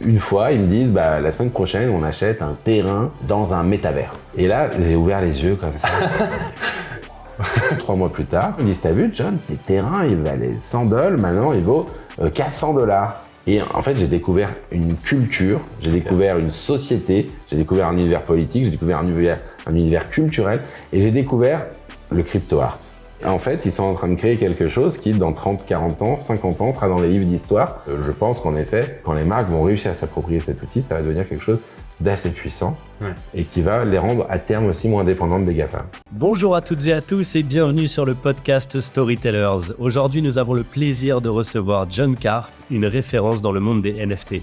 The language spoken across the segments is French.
une fois, ils me disent, la semaine prochaine, on achète un terrain dans un métaverse. Et là, j'ai ouvert les yeux comme ça. 3 mois plus tard, ils me disent, t'as vu, John, tes terrains, ils valaient $100, maintenant, ils vaut $400. Et en fait, j'ai découvert une culture, j'ai découvert une société, j'ai découvert un univers politique, j'ai découvert un univers culturel, et j'ai découvert le crypto art. En fait, ils sont en train de créer quelque chose qui, dans 30, 40 ans, 50 ans, sera dans les livres d'histoire. Je pense qu'en effet, quand les marques vont réussir à s'approprier cet outil, ça va devenir quelque chose d'assez puissant et qui va les rendre à terme aussi moins dépendantes des GAFAM. Bonjour à toutes et à tous et bienvenue sur le podcast Storytellers. Aujourd'hui, nous avons le plaisir de recevoir John Karp, une référence dans le monde des NFT.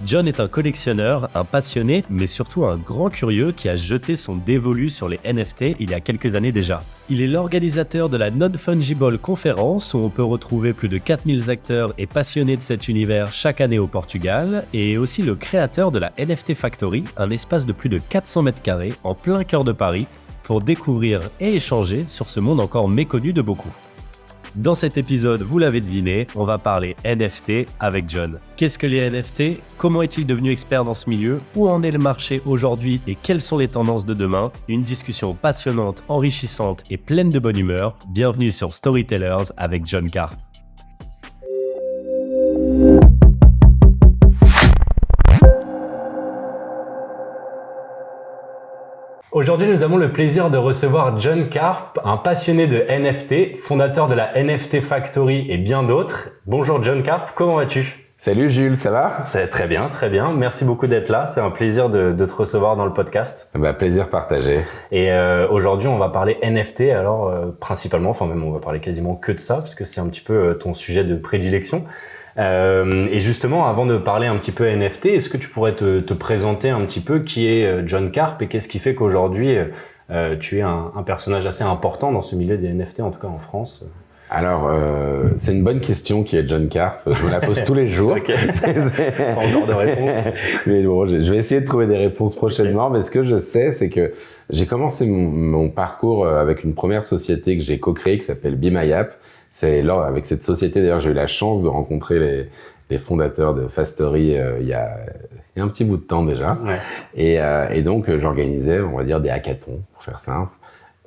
John est un collectionneur, un passionné, mais surtout un grand curieux qui a jeté son dévolu sur les NFT il y a quelques années déjà. Il est l'organisateur de la Non-Fungible Conférence où on peut retrouver plus de 4000 acteurs et passionnés de cet univers chaque année au Portugal et aussi le créateur de la NFT Factory, un espace de plus de 400 mètres carrés en plein cœur de Paris pour découvrir et échanger sur ce monde encore méconnu de beaucoup. Dans cet épisode, vous l'avez deviné, on va parler NFT avec John. Qu'est-ce que les NFT ? Comment est-il devenu expert dans ce milieu ? Où en est le marché aujourd'hui et quelles sont les tendances de demain ? Une discussion passionnante, enrichissante et pleine de bonne humeur. Bienvenue sur Storytellers avec John Karp. Aujourd'hui, nous avons le plaisir de recevoir John Karp, un passionné de NFT, fondateur de la NFT Factory et bien d'autres. Bonjour John Karp, comment vas-tu ? Salut Jules, ça va ? C'est très bien, très bien. Merci beaucoup d'être là. C'est un plaisir de te recevoir dans le podcast. Plaisir partagé. Et aujourd'hui, on va parler NFT. Alors, principalement, enfin même on va parler quasiment que de ça, parce que c'est un petit peu ton sujet de prédilection. Et justement, avant de parler un petit peu NFT, est-ce que tu pourrais te présenter un petit peu qui est John Karp et qu'est-ce qui fait qu'aujourd'hui tu es un personnage assez important dans ce milieu des NFT, en tout cas en France? Alors, c'est une bonne question qui est John Karp. Je me la pose tous les jours. Ok. Pas encore de réponse. Mais bon, je vais essayer de trouver des réponses prochainement. Mais ce que je sais, c'est que j'ai commencé mon parcours avec une première société que j'ai co-créée qui s'appelle Be My App. C'est là, avec cette société, d'ailleurs, j'ai eu la chance de rencontrer les fondateurs de Fastory il y a un petit bout de temps déjà. Ouais. Et donc, j'organisais, on va dire, des hackathons, pour faire simple,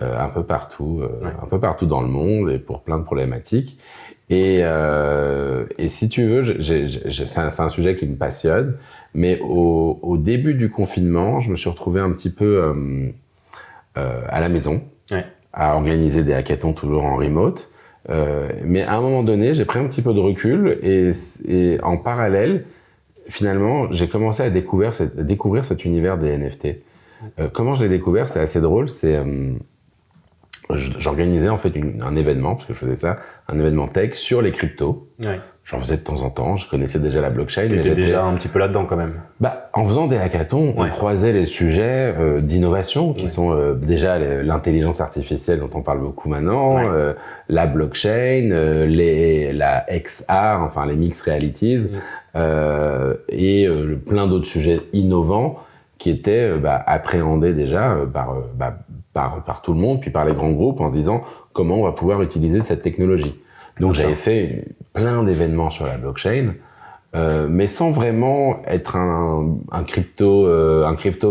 un peu partout dans le monde et pour plein de problématiques. Et si tu veux, c'est un sujet qui me passionne. Mais au début du confinement, je me suis retrouvé un petit peu à la maison, à organiser des hackathons toujours en remote. Mais à un moment donné, j'ai pris un petit peu de recul et en parallèle, finalement, j'ai commencé à découvrir cet univers des NFT. Comment je l'ai découvert, c'est assez drôle. J'organisais en fait un événement, parce que je faisais ça, un événement tech sur les cryptos. Ouais. J'en faisais de temps en temps, je connaissais déjà la blockchain. T'étais déjà un petit peu là-dedans quand même. En faisant des hackathons, on croisait les sujets d'innovation qui sont déjà l'intelligence artificielle dont on parle beaucoup maintenant, la blockchain, la XR, enfin les mixed realities, et plein d'autres sujets innovants qui étaient appréhendés déjà par tout le monde, puis par les grands groupes en se disant comment on va pouvoir utiliser cette technologie. Donc j'avais fait plein d'événements sur la blockchain, mais sans vraiment être un crypto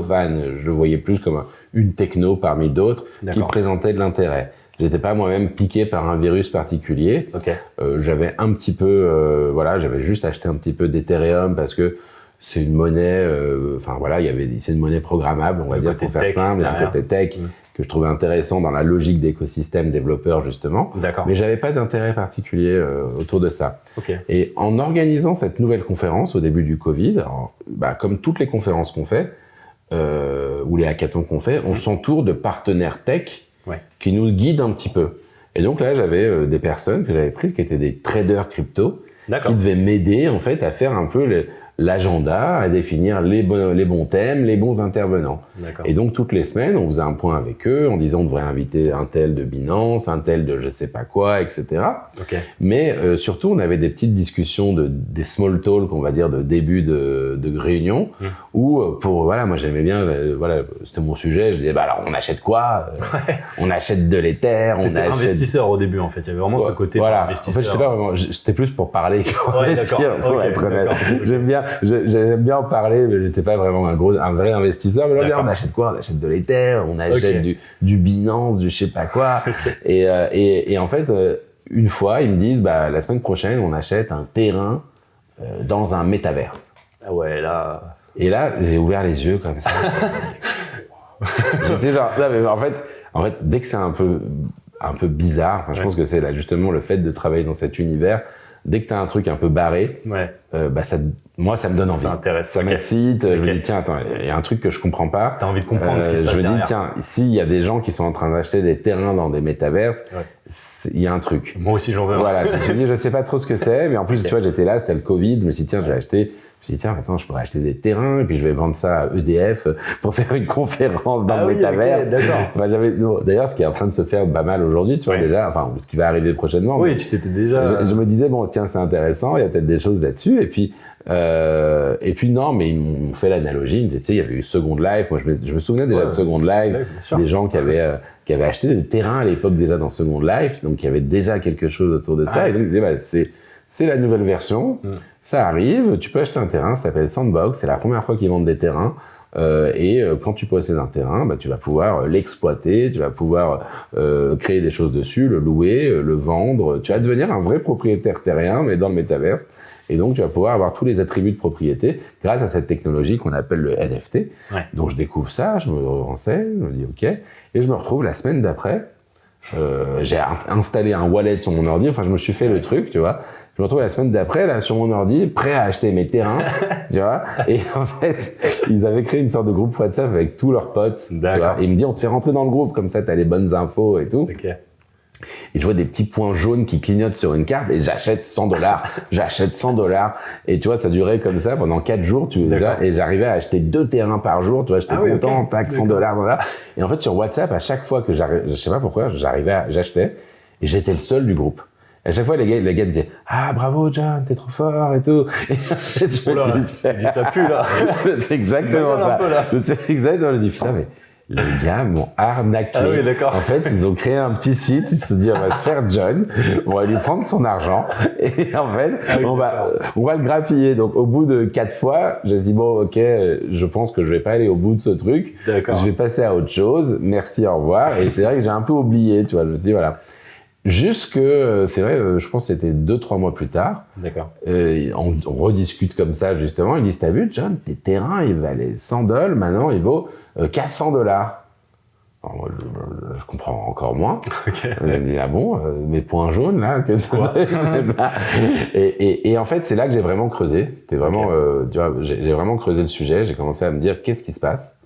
fan. Je le voyais plus comme une techno parmi d'autres qui présentait de l'intérêt. J'étais pas moi-même piqué par un virus particulier. Okay. J'avais un petit peu, j'avais juste acheté un petit peu d'Ethereum parce que c'est une monnaie, c'est une monnaie programmable, on va dire, pour faire simple, il y a un côté tech que je trouvais intéressant dans la logique d'écosystème développeur, justement. D'accord. Mais j'avais pas d'intérêt particulier autour de ça. Okay. Et en organisant cette nouvelle conférence au début du Covid, alors, comme toutes les conférences qu'on fait, ou les hackathons qu'on fait, on s'entoure de partenaires tech qui nous guident un petit peu. Et donc là, j'avais des personnes que j'avais prises qui étaient des traders crypto, qui devaient m'aider en fait à faire un peu l'agenda, à définir les bons thèmes, les bons intervenants. D'accord. Et donc, toutes les semaines, on faisait un point avec eux en disant on devrait inviter un tel de Binance, un tel de je sais pas quoi, etc. Okay. Mais surtout, on avait des petites discussions, des small talk, on va dire, de début de réunion, où moi j'aimais bien, c'était mon sujet, je disais, alors on achète quoi ? On achète de l'Ether, on achète... investisseur au début, en fait, il y avait vraiment ce côté investisseur. En fait, j'étais pas vraiment, c'était plus pour parler que pour investir, pour être honnête. J'aime bien, j'aime bien en parler, mais j'étais pas vraiment un vrai investisseur. Mais là, on achète quoi? On achète de l'Ether, on achète du Binance, du je sais pas quoi. Et en fait, une fois, ils me disent, la semaine prochaine, on achète un terrain dans un métaverse. Ah ouais, là... Et là, j'ai ouvert les yeux comme ça. J'étais genre, non, mais en fait, dès que c'est un peu bizarre, je pense que c'est là justement le fait de travailler dans cet univers. Dès que t'as un truc un peu barré, moi ça me donne envie. Ça m'excite. Je me dis tiens, attends, il y a un truc que je comprends pas. T'as envie de comprendre ce qui se passe derrière. Je me dis tiens, s'il y a des gens qui sont en train d'acheter des terrains dans des métaverses, il y a un truc. Moi aussi j'en veux. Voilà, je me suis dit je sais pas trop ce que c'est, mais en plus tu vois j'étais là, c'était le Covid, je me suis dit tiens, je vais acheter. Je me suis dit, tiens, attends, je pourrais acheter des terrains et puis je vais vendre ça à EDF pour faire une conférence dans le métaverse. D'accord. D'ailleurs, ce qui est en train de se faire pas mal aujourd'hui, tu vois, déjà, enfin, ce qui va arriver prochainement. Oui, tu t'étais déjà... Je me disais, bon, tiens, c'est intéressant, il y a peut-être des choses là-dessus. Et puis non, mais ils m'ont fait l'analogie, ils me disaient, tu sais, il y avait eu Second Life. Moi, je me souvenais déjà de Second Life, des gens qui avaient acheté des terrains à l'époque déjà dans Second Life, donc il y avait déjà quelque chose autour de ça. Et donc, ils disaient, c'est la nouvelle version. Ça arrive, tu peux acheter un terrain, ça s'appelle Sandbox, c'est la première fois qu'ils vendent des terrains. Quand tu possèdes un terrain, tu vas pouvoir l'exploiter, tu vas pouvoir créer des choses dessus, le louer, le vendre. Tu vas devenir un vrai propriétaire terrien, mais dans le métaverse. Et donc, tu vas pouvoir avoir tous les attributs de propriété grâce à cette technologie qu'on appelle le NFT. Donc, je découvre ça, je me renseigne, je me dis OK. Et je me retrouve la semaine d'après. J'ai installé un wallet sur mon ordi, enfin, je me suis fait le truc, tu vois. Je me retrouve la semaine d'après, là, sur mon ordi, prêt à acheter mes terrains, tu vois. Et en fait, ils avaient créé une sorte de groupe WhatsApp avec tous leurs potes, tu vois. Et ils me disent, on te fait rentrer dans le groupe, comme ça, t'as les bonnes infos et tout. Et je vois des petits points jaunes qui clignotent sur une carte et j'achète $100. J'achète $100. Et tu vois, ça durait comme ça pendant 4 jours, et j'arrivais à acheter 2 terrains par jour, tu vois, j'étais content, tac, $100. Et en fait, sur WhatsApp, à chaque fois que je sais pas pourquoi, j'achetais, et j'étais le seul du groupe. À chaque fois, les gars me disaient, ah, bravo, John, t'es trop fort et tout. Et je me dis, ça pue, là. C'est exactement ça. C'est exactement, je me dis, putain, mais les gars m'ont arnaqué. Ah oui, d'accord. En fait, ils ont créé un petit site, ils se sont dit, on va se faire John, on va lui prendre son argent, et en fait, on va le grappiller. Donc, au bout de 4 fois, j'ai dit, bon, ok, je pense que je vais pas aller au bout de ce truc. D'accord. Je vais passer à autre chose. Merci, au revoir. Et c'est vrai que j'ai un peu oublié, tu vois. Je me suis dit, voilà. Jusque, c'est vrai, je pense que c'était 2-3 mois plus tard. D'accord. On rediscute comme ça, justement. Ils disent, t'as vu, John, tes terrains, ils valaient $100, maintenant, ils vaut $400. Alors, moi, je comprends encore moins. On me dit, ah bon, mes points jaunes, là, que quoi? Et en fait, c'est là que j'ai vraiment creusé. C'était vraiment, tu vois, j'ai vraiment creusé le sujet. J'ai commencé à me dire, qu'est-ce qui se passe?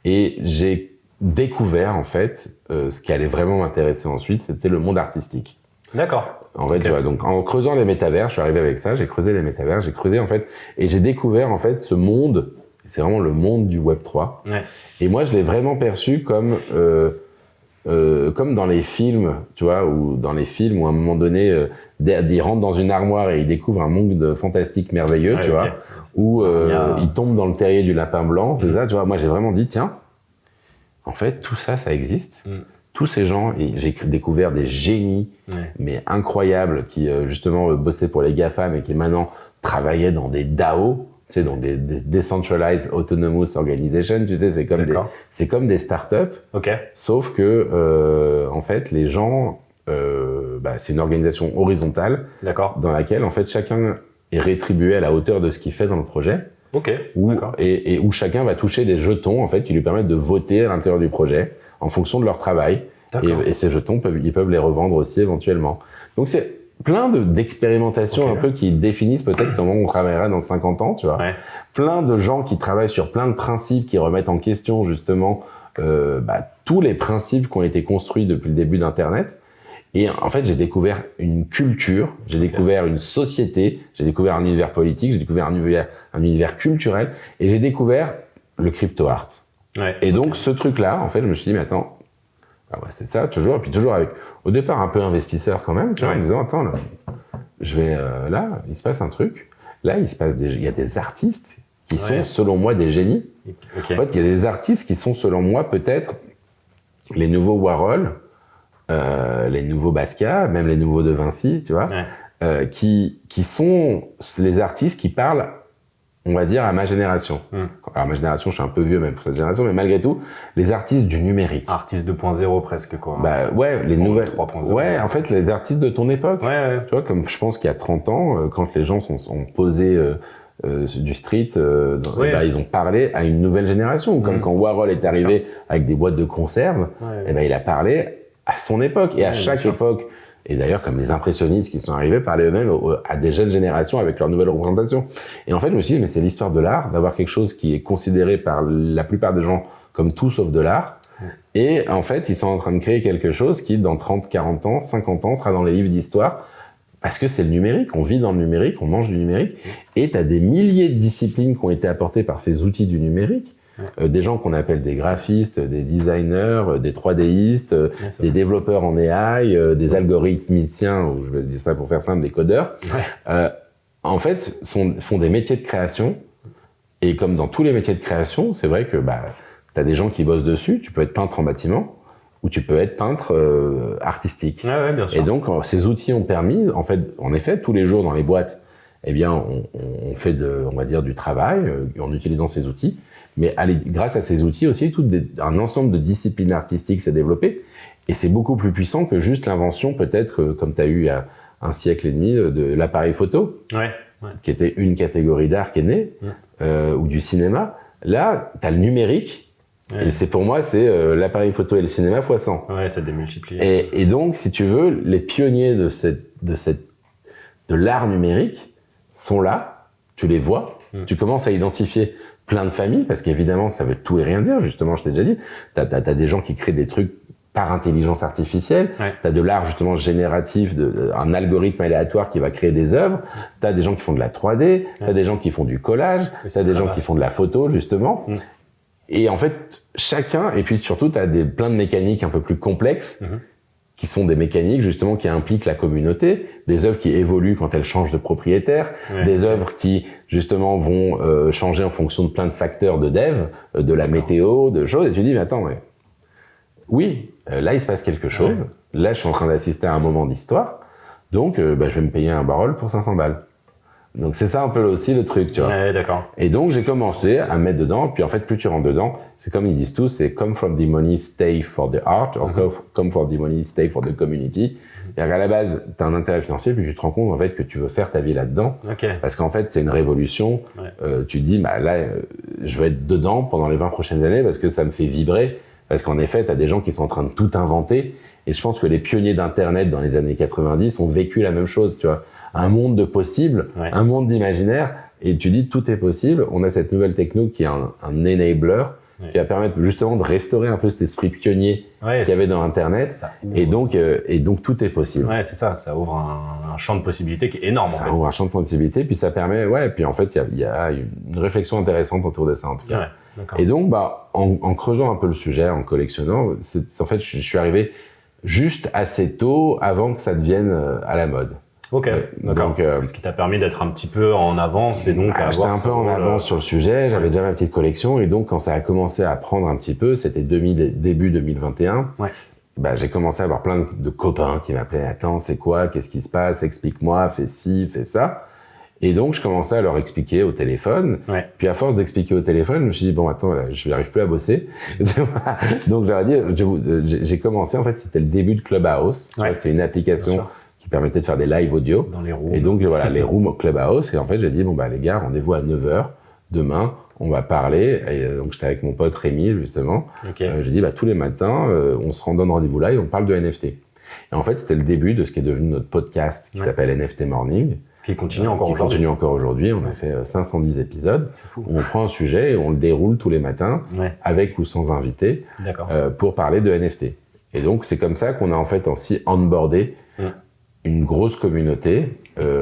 Et j'ai découvert, en fait, ce qui allait vraiment m'intéresser ensuite, c'était le monde artistique. D'accord. En fait, tu vois, donc en creusant les métavers, je suis arrivé avec ça, j'ai creusé les métavers, j'ai creusé, en fait, et j'ai découvert, en fait, ce monde, c'est vraiment le monde du Web3. Et moi, je l'ai vraiment perçu comme dans les films, tu vois, ou dans les films où à un moment donné, ils rentrent dans une armoire et ils découvrent un monde fantastique merveilleux, tu vois, où ils tombent dans le terrier du lapin blanc, c'est ça, tu vois. Moi, j'ai vraiment dit, tiens, en fait, tout ça, ça existe. Tous ces gens, et j'ai découvert des génies, mais incroyables, qui justement bossaient pour les GAFAM et qui maintenant travaillaient dans des DAO, tu sais, dans des Decentralized Autonomous Organization, tu sais, c'est comme des startups, sauf que, en fait, les gens, c'est une organisation horizontale, dans laquelle, en fait, chacun est rétribué à la hauteur de ce qu'il fait dans le projet. Où chacun va toucher des jetons, en fait, qui lui permettent de voter à l'intérieur du projet en fonction de leur travail. Et ces jetons, ils peuvent les revendre aussi éventuellement. Donc, c'est plein d'expérimentations un peu qui définissent peut-être comment on travaillera dans 50 ans, tu vois. Plein de gens qui travaillent sur plein de principes qui remettent en question, justement, tous les principes qui ont été construits depuis le début d'Internet. Et en fait, j'ai découvert une culture, j'ai découvert une société, j'ai découvert un univers politique, j'ai découvert un univers culturel, et j'ai découvert le crypto art. Et donc, ce truc-là, en fait, je me suis dit, mais attends, c'est ça, toujours, et puis toujours avec, au départ, un peu investisseur quand même, tu vois, en me disant, attends, là, là, il se passe un truc, là, il y a des artistes qui sont, selon moi, des génies. En fait, il y a des artistes qui sont, selon moi, peut-être les nouveaux Warhol, les nouveaux Basquiat, même les nouveaux De Vinci, tu vois, qui sont les artistes qui parlent on va dire, à ma génération. Alors, ma génération, je suis un peu vieux même pour cette génération, mais malgré tout, les artistes du numérique. Artistes 2.0 presque, quoi. Bah ouais, les nouvelles... 3.0. Ouais, en fait, les artistes de ton époque. Ouais. Tu vois, comme je pense qu'il y a 30 ans, quand les gens ont posé du street, ils ont parlé à une nouvelle génération. Comme quand Warhol est arrivé avec des boîtes de conserve, il a parlé à son époque. Et à chaque époque... Et d'ailleurs, comme les impressionnistes qui sont arrivés parlaient eux-mêmes à des jeunes générations avec leur nouvelle représentation. Et en fait, je me suis dit, mais c'est l'histoire de l'art, d'avoir quelque chose qui est considéré par la plupart des gens comme tout sauf de l'art. Et en fait, ils sont en train de créer quelque chose qui, dans 30, 40 ans, 50 ans, sera dans les livres d'histoire. Parce que c'est le numérique, on vit dans le numérique, on mange du numérique. Et tu as des milliers de disciplines qui ont été apportées par ces outils du numérique. Des gens qu'on appelle des graphistes, des designers, des 3Distes, des développeurs en AI, des algorithmiciens, ou je vais dire ça pour faire simple, des codeurs, en fait, font des métiers de création. Et comme dans tous les métiers de création, c'est vrai que tu as des gens qui bossent dessus. Tu peux être peintre en bâtiment ou tu peux être peintre artistique. Ouais, bien sûr. Et donc, ces outils ont permis, en effet, tous les jours dans les boîtes, eh bien, on fait on va dire, du travail en utilisant ces outils. Mais grâce à ces outils aussi, un ensemble de disciplines artistiques s'est développé. Et c'est beaucoup plus puissant que juste l'invention, peut-être, comme tu as eu il y a un siècle et demi, de l'appareil photo, qui était une catégorie d'art qui est née, ou du cinéma. Là, tu as le numérique. Et pour moi, c'est l'appareil photo et le cinéma x 100. Ouais, ça démultiplie. Et donc, si tu veux, les pionniers de l'art numérique sont là, tu les vois, tu commences à identifier plein de familles, parce qu'évidemment, ça veut tout et rien dire, justement, je t'ai déjà dit. T'as des gens qui créent des trucs par intelligence artificielle, t'as de l'art, justement, génératif, un algorithme aléatoire qui va créer des œuvres, t'as des gens qui font de la 3D, t'as des gens qui font du collage, t'as des gens qui font de la photo, justement. Et en fait, chacun, et puis surtout, t'as plein de mécaniques un peu plus complexes, qui sont des mécaniques justement qui impliquent la communauté, des œuvres qui évoluent quand elles changent de propriétaire, des œuvres qui justement vont changer en fonction de plein de facteurs de dev, de la météo, de choses, et tu dis mais attends, là il se passe quelque chose, là je suis en train d'assister à un moment d'histoire, donc je vais me payer un barrel pour 500 balles. Donc c'est ça un peu aussi le truc, tu vois. Ouais, d'accord. Et donc j'ai commencé à mettre dedans, puis en fait plus tu rentres dedans, c'est comme ils disent tous, c'est come from the money, stay for the art, or come from the money, stay for the community. C'est-à-dire qu'à la base, tu as un intérêt financier, puis tu te rends compte en fait que tu veux faire ta vie là-dedans, parce qu'en fait c'est une révolution. Tu te dis, je vais être dedans pendant les 20 prochaines années parce que ça me fait vibrer, parce qu'en effet, tu as des gens qui sont en train de tout inventer, et je pense que les pionniers d'Internet dans les années 90 ont vécu la même chose, tu vois. Un monde de possibles, un monde d'imaginaire, et tu dis tout est possible. On a cette nouvelle techno qui est un enabler, qui va permettre justement de restaurer un peu cet esprit pionnier qu'il y avait dans Internet, et donc tout est possible. Ouais, c'est ça, ça ouvre un champ de possibilités qui est énorme. Ça ouvre un champ de possibilités, puis ça permet, puis en fait il y a une réflexion intéressante autour de ça en tout cas. Et donc en creusant un peu le sujet, en collectionnant, en fait je suis arrivé juste assez tôt avant que ça devienne à la mode. Ok, d'accord. Ce qui t'a permis d'être un petit peu en avance et donc j'étais un peu en avance sur le sujet, j'avais déjà ma petite collection, et donc quand ça a commencé à prendre un petit peu, c'était début 2021, j'ai commencé à avoir plein de copains qui m'appelaient « Attends, c'est quoi? Qu'est-ce qui se passe? Explique-moi, fais ci, fais ça ». Et donc je commençais à leur expliquer au téléphone, puis à force d'expliquer au téléphone, je me suis dit « Bon, attends, là, je n'arrive plus à bosser ». Donc je leur ai dit, j'ai commencé, en fait, c'était le début de Clubhouse, c'était une application qui permettait de faire des live audio. Dans les rooms. Et donc, les rooms Clubhouse. Et en fait, j'ai dit, les gars, rendez-vous à 9h. Demain, on va parler. Et donc, j'étais avec mon pote Rémi, justement. J'ai dit, tous les matins, on se donne rendez-vous là et on parle de NFT. Et en fait, c'était le début de ce qui est devenu notre podcast qui s'appelle NFT Morning. Qui continue encore aujourd'hui. On a fait 510 épisodes. C'est fou. On prend un sujet et on le déroule tous les matins, avec ou sans invité, pour parler de NFT. Et donc, c'est comme ça qu'on a en fait aussi onboardé une grosse communauté.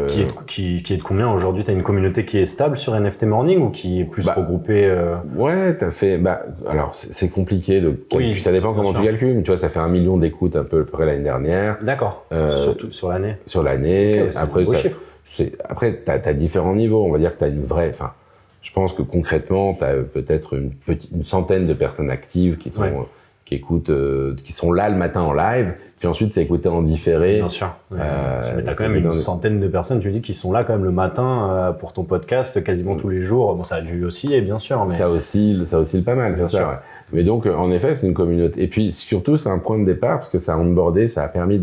Qui est de combien aujourd'hui? Tu as une communauté qui est stable sur NFT Morning ou qui est plus regroupée Ouais, t'as fait... alors, c'est compliqué de calculer. Ça dépend comment tu calcules, mais tu vois, ça fait 1 million d'écoutes à peu près l'année dernière. D'accord. Surtout sur l'année. Sur l'année. Okay, après, après, t'as différents niveaux. On va dire que t'as une vraie... Je pense que concrètement, t'as peut-être une centaine de personnes actives qui qui sont là le matin en live, puis ensuite c'est écouté en différé. Bien sûr. Mais t'as quand même une centaine de personnes, tu me dis, qui sont là quand même le matin pour ton podcast quasiment tous les jours. Bon, ça a dû osciller, bien sûr, mais ça oscille pas mal, c'est ça. Ouais. Mais donc en effet, c'est une communauté. Et puis surtout, c'est un point de départ parce que ça a onboardé, ça a permis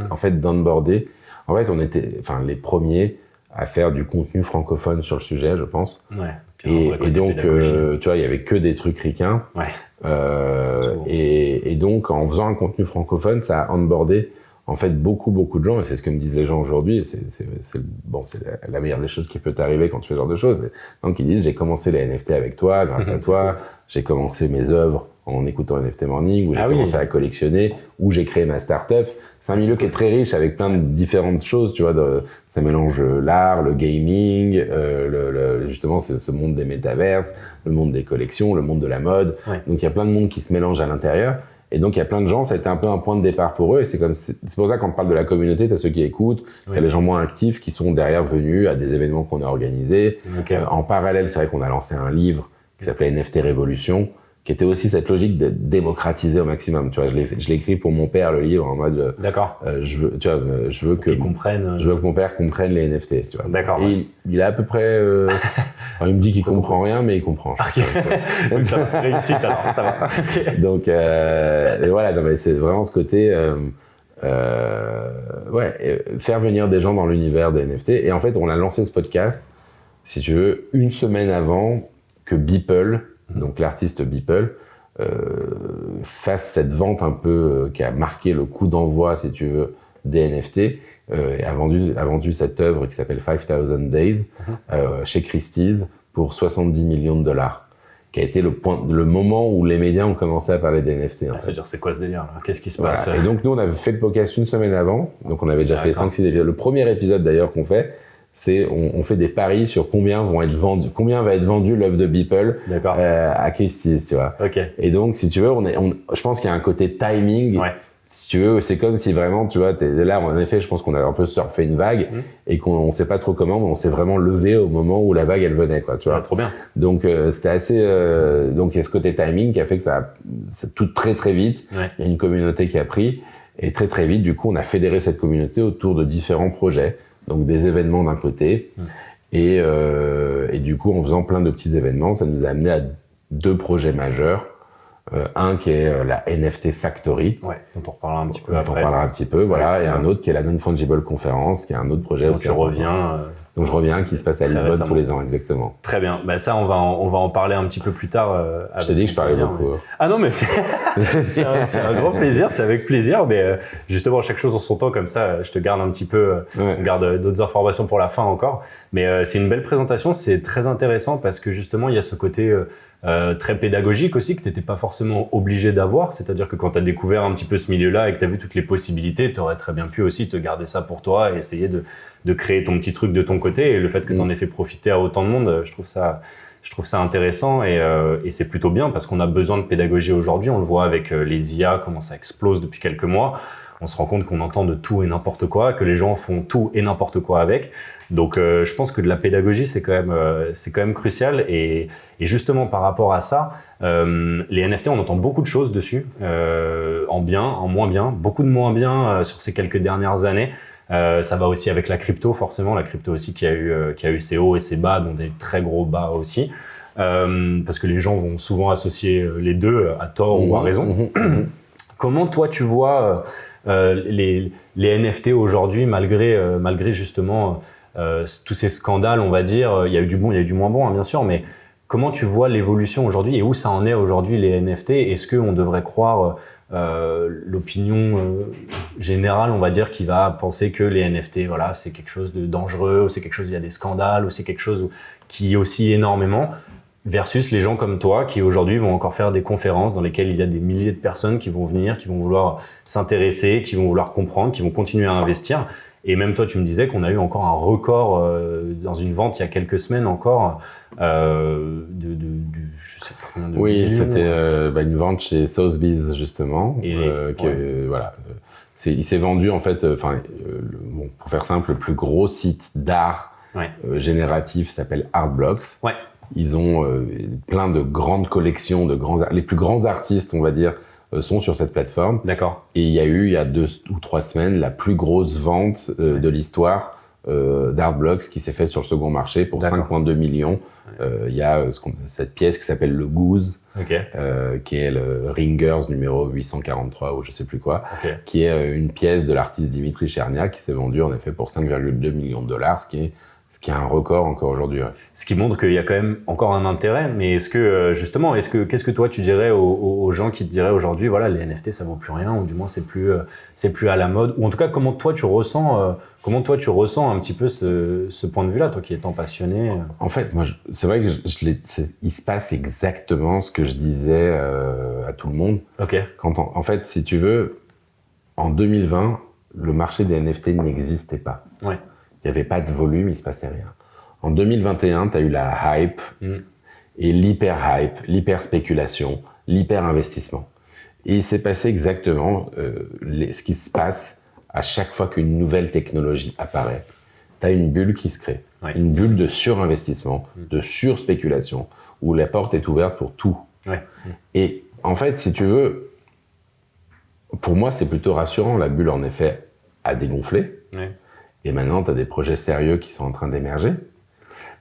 en fait d'onboarder. En fait, on était, les premiers à faire du contenu francophone sur le sujet, je pense. Ouais. Et donc, tu vois, il y avait que des trucs ricains. Ouais. Et donc, en faisant un contenu francophone, ça a onboardé en fait beaucoup de gens. Et c'est ce que me disent les gens aujourd'hui. C'est la meilleure des choses qui peut t'arriver quand tu fais ce genre de choses. Donc, ils disent, j'ai commencé les NFT avec toi, grâce à toi. J'ai commencé mes œuvres en écoutant NFT Morning, où j'ai commencé à collectionner, où j'ai créé ma start-up. C'est un milieu qui est très riche avec plein de différentes choses, tu vois. Ça mélange l'art, le gaming, justement ce monde des métaverses, le monde des collections, le monde de la mode. Ouais. Donc il y a plein de monde qui se mélange à l'intérieur. Et donc il y a plein de gens, ça a été un peu un point de départ pour eux. Et c'est pour ça qu'on parle de la communauté, t'as ceux qui écoutent, t'as les gens moins actifs qui sont derrière venus à des événements qu'on a organisés. Okay. En parallèle, c'est vrai qu'on a lancé un livre qui s'appelait NFT Révolution, qui était aussi cette logique de démocratiser au maximum. Tu vois, je l'ai écrit pour mon père, le livre, en mode. D'accord. Je veux que mon père comprenne les NFT. Tu vois. D'accord. Et il a à peu près. Il me dit qu'il comprend rien, mais il comprend. Donc ça va, réussite alors, ça va. Okay. Donc et voilà, c'est vraiment ce côté. Faire venir des gens dans l'univers des NFT. Et en fait, on a lancé ce podcast, si tu veux, une semaine avant que Beeple, donc l'artiste Beeple, fasse cette vente un peu qui a marqué le coup d'envoi, si tu veux, des NFT, et a vendu cette œuvre qui s'appelle 5000 Days chez Christie's pour 70 millions de dollars, qui a été le moment où les médias ont commencé à parler des NFT. C'est-à-dire, c'est quoi ce délire là? Qu'est-ce qui se passe? Et donc nous, on avait fait le podcast une semaine avant, donc on avait déjà fait 5-6 épisodes. Le premier épisode d'ailleurs qu'on fait, c'est on fait des paris sur combien va être vendu l'œuvre de Beeple à Christie's, tu vois. Okay. Et donc, si tu veux, je pense qu'il y a un côté timing. Ouais. Si tu veux, c'est comme si vraiment, tu vois, là, en effet, je pense qu'on a un peu surfé une vague et qu'on sait pas trop comment, mais on s'est vraiment levé au moment où la vague, elle venait, quoi, tu vois. Trop bien. Donc, c'était assez, donc il y a ce côté timing qui a fait que c'est tout très, très vite. Ouais. Il y a une communauté qui a pris et très, très vite, du coup, on a fédéré cette communauté autour de différents projets. Donc des événements d'un côté, et du coup en faisant plein de petits événements, ça nous a amené à 2 projets majeurs. Un qui est la NFT Factory, dont on reparlera un petit peu après. Voilà, et un autre qui est la Non-Fungible Conference, qui est un autre projet aussi. Donc je reviens, qui se passe à Lisbonne tous les ans, exactement. Très bien. Bah ça, on va en parler un petit peu plus tard. Je t'ai dit que je parlais beaucoup. Mais... Ah non, mais c'est un grand plaisir, c'est avec plaisir. Mais justement, chaque chose en son temps, comme ça, je te garde un petit peu, on garde d'autres informations pour la fin encore. Mais c'est une belle présentation, c'est très intéressant parce que justement, il y a ce côté très pédagogique aussi que tu n'étais pas forcément obligé d'avoir. C'est-à-dire que quand tu as découvert un petit peu ce milieu-là et que tu as vu toutes les possibilités, tu aurais très bien pu aussi te garder ça pour toi et essayer de créer ton petit truc de ton côté. Et le fait que tu en aies fait profiter à autant de monde, je trouve ça intéressant et c'est plutôt bien parce qu'on a besoin de pédagogie aujourd'hui. On le voit avec les IA, comment ça explose depuis quelques mois. On se rend compte qu'on entend de tout et n'importe quoi, que les gens font tout et n'importe quoi avec. Donc, je pense que de la pédagogie, c'est quand même crucial. Et justement, par rapport à ça, les NFT, on entend beaucoup de choses dessus, en bien, en moins bien, beaucoup de moins bien sur ces quelques dernières années. Ça va aussi avec la crypto, forcément, la crypto aussi qui a eu ses hauts et ses bas, dont des très gros bas aussi, parce que les gens vont souvent associer les deux à tort ou à raison. Comment toi tu vois les NFT aujourd'hui, malgré justement tous ces scandales, on va dire, il y a eu du bon, il y a eu du moins bon, hein, bien sûr, mais comment tu vois l'évolution aujourd'hui et où ça en est aujourd'hui les NFT? Est-ce qu'on devrait croire l'opinion générale, on va dire, qui va penser que les NFT, voilà, c'est quelque chose de dangereux, ou c'est quelque chose, il y a des scandales, ou c'est quelque chose qui oscille énormément, versus les gens comme toi qui aujourd'hui vont encore faire des conférences dans lesquelles il y a des milliers de personnes qui vont venir, qui vont vouloir s'intéresser, qui vont vouloir comprendre, qui vont continuer à investir. Et même toi, tu me disais qu'on a eu encore un record dans une vente il y a quelques semaines encore je sais pas combien de millions. C'était une vente chez Sotheby's justement. Voilà, il s'est vendu en fait. Pour faire simple, le plus gros site d'art génératif s'appelle Artblocks. Ils ont plein de grandes collections les plus grands artistes, on va dire, sont sur cette plateforme. D'accord. Et il y a eu, il y a 2 ou 3 semaines, la plus grosse vente de l'histoire d'Artblocks qui s'est faite sur le second marché pour 5,2 millions. Il y a cette pièce qui s'appelle le Goose, qui est le Ringers numéro 843 ou je sais plus quoi, qui est une pièce de l'artiste Dimitri Cherniak qui s'est vendue en effet pour 5,2 millions de dollars, ce qui est un record encore aujourd'hui. Ouais. Ce qui montre qu'il y a quand même encore un intérêt, mais est-ce que justement, qu'est-ce que toi tu dirais aux gens qui te diraient aujourd'hui, voilà, les NFT ça vaut plus rien, ou du moins c'est plus à la mode, ou en tout cas comment toi tu ressens un petit peu ce point de vue-là, toi qui es tant passionné. En fait, moi, c'est vrai que il se passe exactement ce que je disais à tout le monde. En fait, si tu veux, en 2020, le marché des NFT n'existait pas. Ouais. Il n'y avait pas de volume, il se passait rien. En 2021, tu as eu la hype et l'hyper-hype, l'hyper-spéculation, l'hyper-investissement. Et il s'est passé exactement ce qui se passe à chaque fois qu'une nouvelle technologie apparaît. Tu as une bulle qui se crée, une bulle de surinvestissement, de surspéculation, où la porte est ouverte pour tout. Et en fait, si tu veux, pour moi, c'est plutôt rassurant. La bulle, en effet, a dégonflé. Et maintenant, tu as des projets sérieux qui sont en train d'émerger.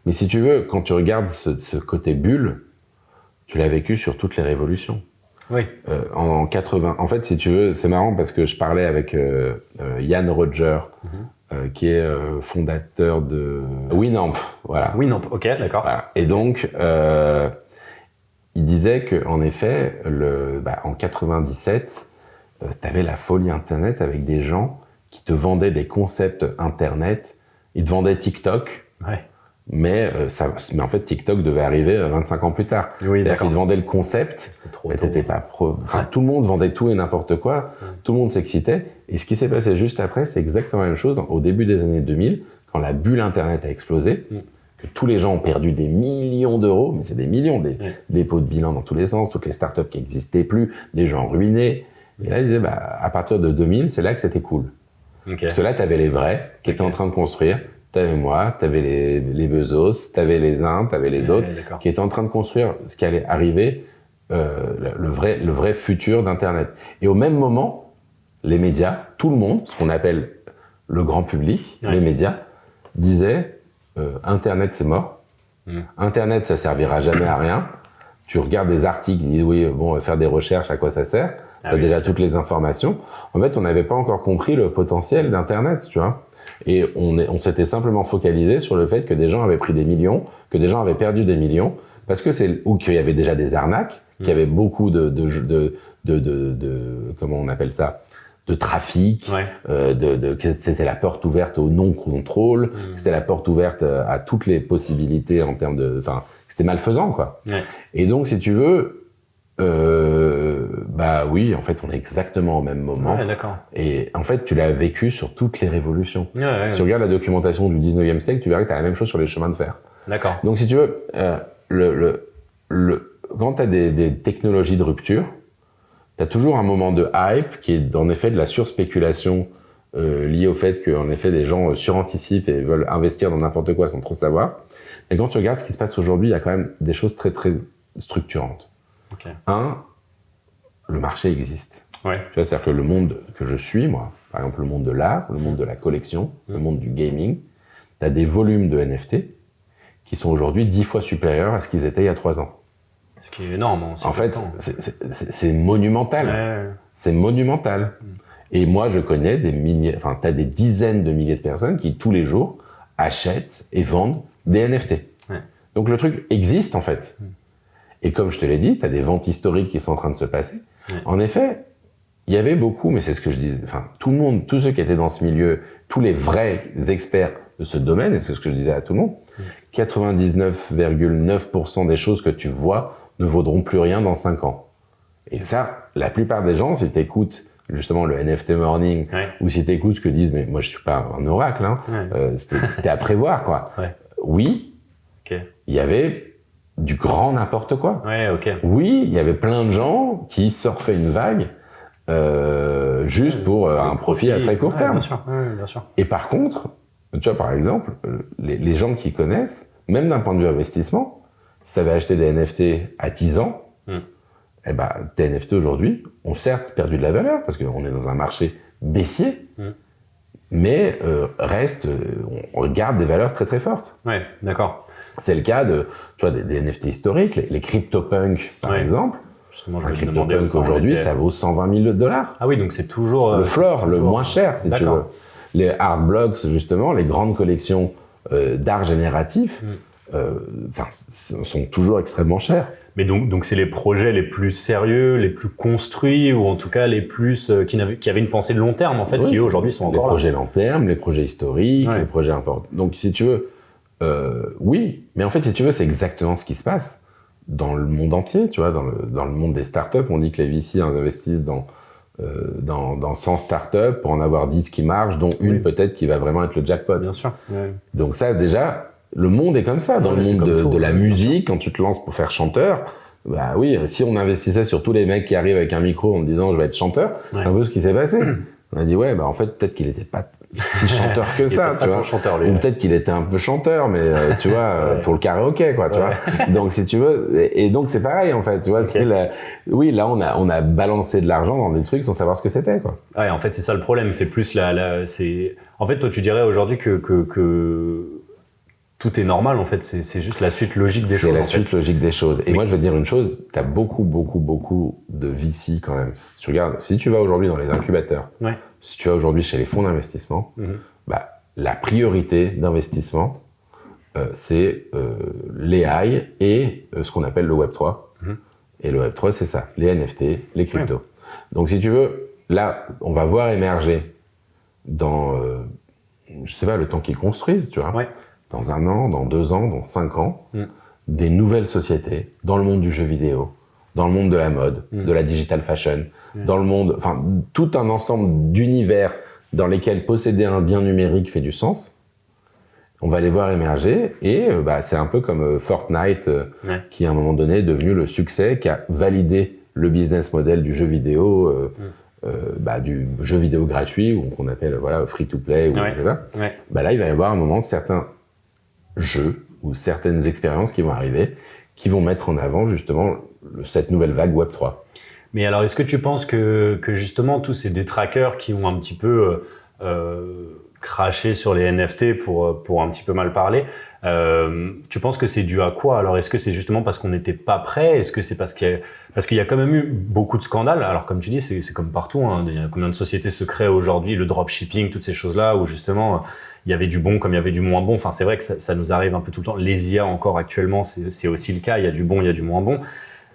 Mais si tu veux, quand tu regardes ce côté bulle, tu l'as vécu sur toutes les révolutions. En 80... En fait, si tu veux, c'est marrant parce que je parlais avec Ian Rodger, qui est fondateur de Winamp. Voilà. Winamp, ok, d'accord. Voilà. Et donc, il disait qu'en effet, en 97, tu avais la folie Internet avec des gens qui te vendaient des concepts Internet. Ils te vendaient TikTok, mais en fait, TikTok devait arriver 25 ans plus tard. C'est-à-dire qu'ils te vendaient le concept, mais t'étais pas pro. Tout le monde vendait tout et n'importe quoi, tout le monde s'excitait. Et ce qui s'est passé juste après, c'est exactement la même chose au début des années 2000, quand la bulle Internet a explosé, que tous les gens ont perdu des millions d'euros, mais c'est des millions, des dépôts de bilan dans tous les sens, toutes les startups qui n'existaient plus, des gens ruinés. Et là, ils disaient, à partir de 2000, c'est là que c'était cool. Parce que là, tu avais les vrais qui étaient en train de construire. Tu avais moi, tu avais les Bezos, tu avais les uns, tu avais les autres qui étaient en train de construire ce qui allait arriver, le vrai futur d'Internet. Et au même moment, les médias, tout le monde, ce qu'on appelle le grand public, les médias, disaient Internet, c'est mort. Internet, ça servira jamais à rien. Tu regardes des articles, ils disent oui, bon, faire des recherches, à quoi ça sert? Tu as déjà toutes les informations. En fait, on n'avait pas encore compris le potentiel d'Internet, tu vois. Et on s'était simplement focalisé sur le fait que des gens avaient pris des millions, que des gens avaient perdu des millions, parce que ou qu'il y avait déjà des arnaques, qu'il y avait beaucoup de comment on appelle ça, de trafic, que c'était la porte ouverte au non-contrôle, que c'était la porte ouverte à toutes les possibilités en termes de, enfin, c'était malfaisant, quoi. Et donc, si tu veux, oui, en fait, on est exactement au même moment. Et en fait, tu l'as vécu sur toutes les révolutions. Si tu regardes la documentation du 19e siècle, tu verras que tu as la même chose sur les chemins de fer. Donc, si tu veux, quand tu as des technologies de rupture, tu as toujours un moment de hype qui est en effet de la surspéculation liée au fait que, en effet, des gens suranticipent et veulent investir dans n'importe quoi sans trop savoir. Et quand tu regardes ce qui se passe aujourd'hui, il y a quand même des choses très, très structurantes. Le marché existe. Tu vois, c'est-à-dire que le monde que je suis, moi, par exemple le monde de l'art, le monde de la collection, le monde du gaming, tu as des volumes de NFT qui sont aujourd'hui 10 fois supérieurs à ce qu'ils étaient il y a 3 ans. Ce qui est énorme. En fait, c'est monumental. C'est monumental. Et moi, je connais tu as des dizaines de milliers de personnes qui, tous les jours, achètent et vendent des NFT. Donc le truc existe, en fait. Et comme je te l'ai dit, tu as des ventes historiques qui sont en train de se passer. En effet, il y avait beaucoup, mais c'est ce que je disais, tout le monde, tous ceux qui étaient dans ce milieu, tous les vrais experts de ce domaine, et c'est ce que je disais à tout le monde, 99,9% des choses que tu vois ne vaudront plus rien dans 5 ans. Et ça, la plupart des gens, si tu écoutes justement le NFT Morning, ou si tu écoutes ce que disent, mais moi je suis pas un oracle, c'était à prévoir, quoi. Oui, il y avait du grand n'importe quoi. Oui, il y avait plein de gens qui surfaient une vague juste pour un profit à très court terme. Bien sûr. Et par contre, tu vois, par exemple, les gens qui connaissent, même d'un point de vue investissement, si tu avais acheté des NFT à 10 ans, eh ben, tes NFT aujourd'hui ont certes perdu de la valeur parce qu'on est dans un marché baissier, mais on garde des valeurs très très fortes. Ouais, d'accord. C'est le cas des NFT historiques, les CryptoPunk par exemple. Justement, un CryptoPunk aujourd'hui, ça vaut $120 000. Ah oui, donc c'est toujours... le floor, le moins cher, si tu veux. Les art blocks, justement, les grandes collections d'art génératif, sont toujours extrêmement chers. Mais donc c'est les projets les plus sérieux, les plus construits, ou en tout cas les plus qui avaient une pensée de long terme, en fait, qui aujourd'hui sont encore là. Les projets long terme, les projets historiques, les projets importants. Donc si tu veux, oui, mais en fait, si tu veux, c'est exactement ce qui se passe dans le monde entier, tu vois, dans le monde des startups. On dit que les VC investissent dans 100 startups pour en avoir 10 qui marchent, dont une peut-être qui va vraiment être le jackpot. Bien sûr. Ouais. Donc ça, déjà, le monde est comme ça. Dans le monde de la musique, quand tu te lances pour faire chanteur, bah oui, si on investissait sur tous les mecs qui arrivent avec un micro en disant je vais être chanteur, c'est un peu ce qui s'est passé. On a dit ouais, bah en fait, peut-être qu'il n'était pas si chanteur que ça, tu vois. Chanteur, lui, ou peut-être qu'il était un peu chanteur, mais tu vois, pour le karaoké, quoi, tu vois. Donc si tu veux, et donc c'est pareil en fait, tu vois. Oui, là on a balancé de l'argent dans des trucs sans savoir ce que c'était, quoi. Ouais, en fait c'est ça le problème, c'est plus c'est. En fait, toi tu dirais aujourd'hui que tout est normal, en fait, c'est juste la suite logique des choses. C'est la suite logique des choses. Et moi, je veux te dire une chose, t'as beaucoup de VC quand même. Si tu regardes, si tu vas aujourd'hui dans les incubateurs, si tu vas aujourd'hui chez les fonds d'investissement, bah, la priorité d'investissement, c'est l'AI et ce qu'on appelle le Web3. Et le Web3, c'est ça, les NFT, les cryptos. Donc, si tu veux, là, on va voir émerger dans, je sais pas, le temps qu'ils construisent, tu vois. Dans 1 an, dans 2 ans, dans 5 ans, des nouvelles sociétés dans le monde du jeu vidéo, dans le monde de la mode, de la digital fashion, dans le monde, enfin, tout un ensemble d'univers dans lesquels posséder un bien numérique fait du sens. On va les voir émerger et c'est un peu comme Fortnite qui à un moment donné est devenu le succès, qui a validé le business model du jeu vidéo, du jeu vidéo gratuit ou qu'on appelle free to play ou etc. Là il va y avoir un moment de certains jeux ou certaines expériences qui vont arriver, qui vont mettre en avant justement cette nouvelle vague Web3. Mais alors, est-ce que tu penses que justement tous ces détraqueurs qui ont un petit peu craché sur les NFT pour un petit peu mal parler, tu penses que c'est dû à quoi? Alors, est-ce que c'est justement parce qu'on n'était pas prêt? Est-ce que c'est parce qu'il y a quand même eu beaucoup de scandales? Alors, comme tu dis, c'est comme partout, hein. Il y a combien de sociétés se créent aujourd'hui, le dropshipping, toutes ces choses-là, où justement il y avait du bon comme il y avait du moins bon. Enfin, c'est vrai que ça nous arrive un peu tout le temps. Les IA encore actuellement, c'est aussi le cas. Il y a du bon, il y a du moins bon.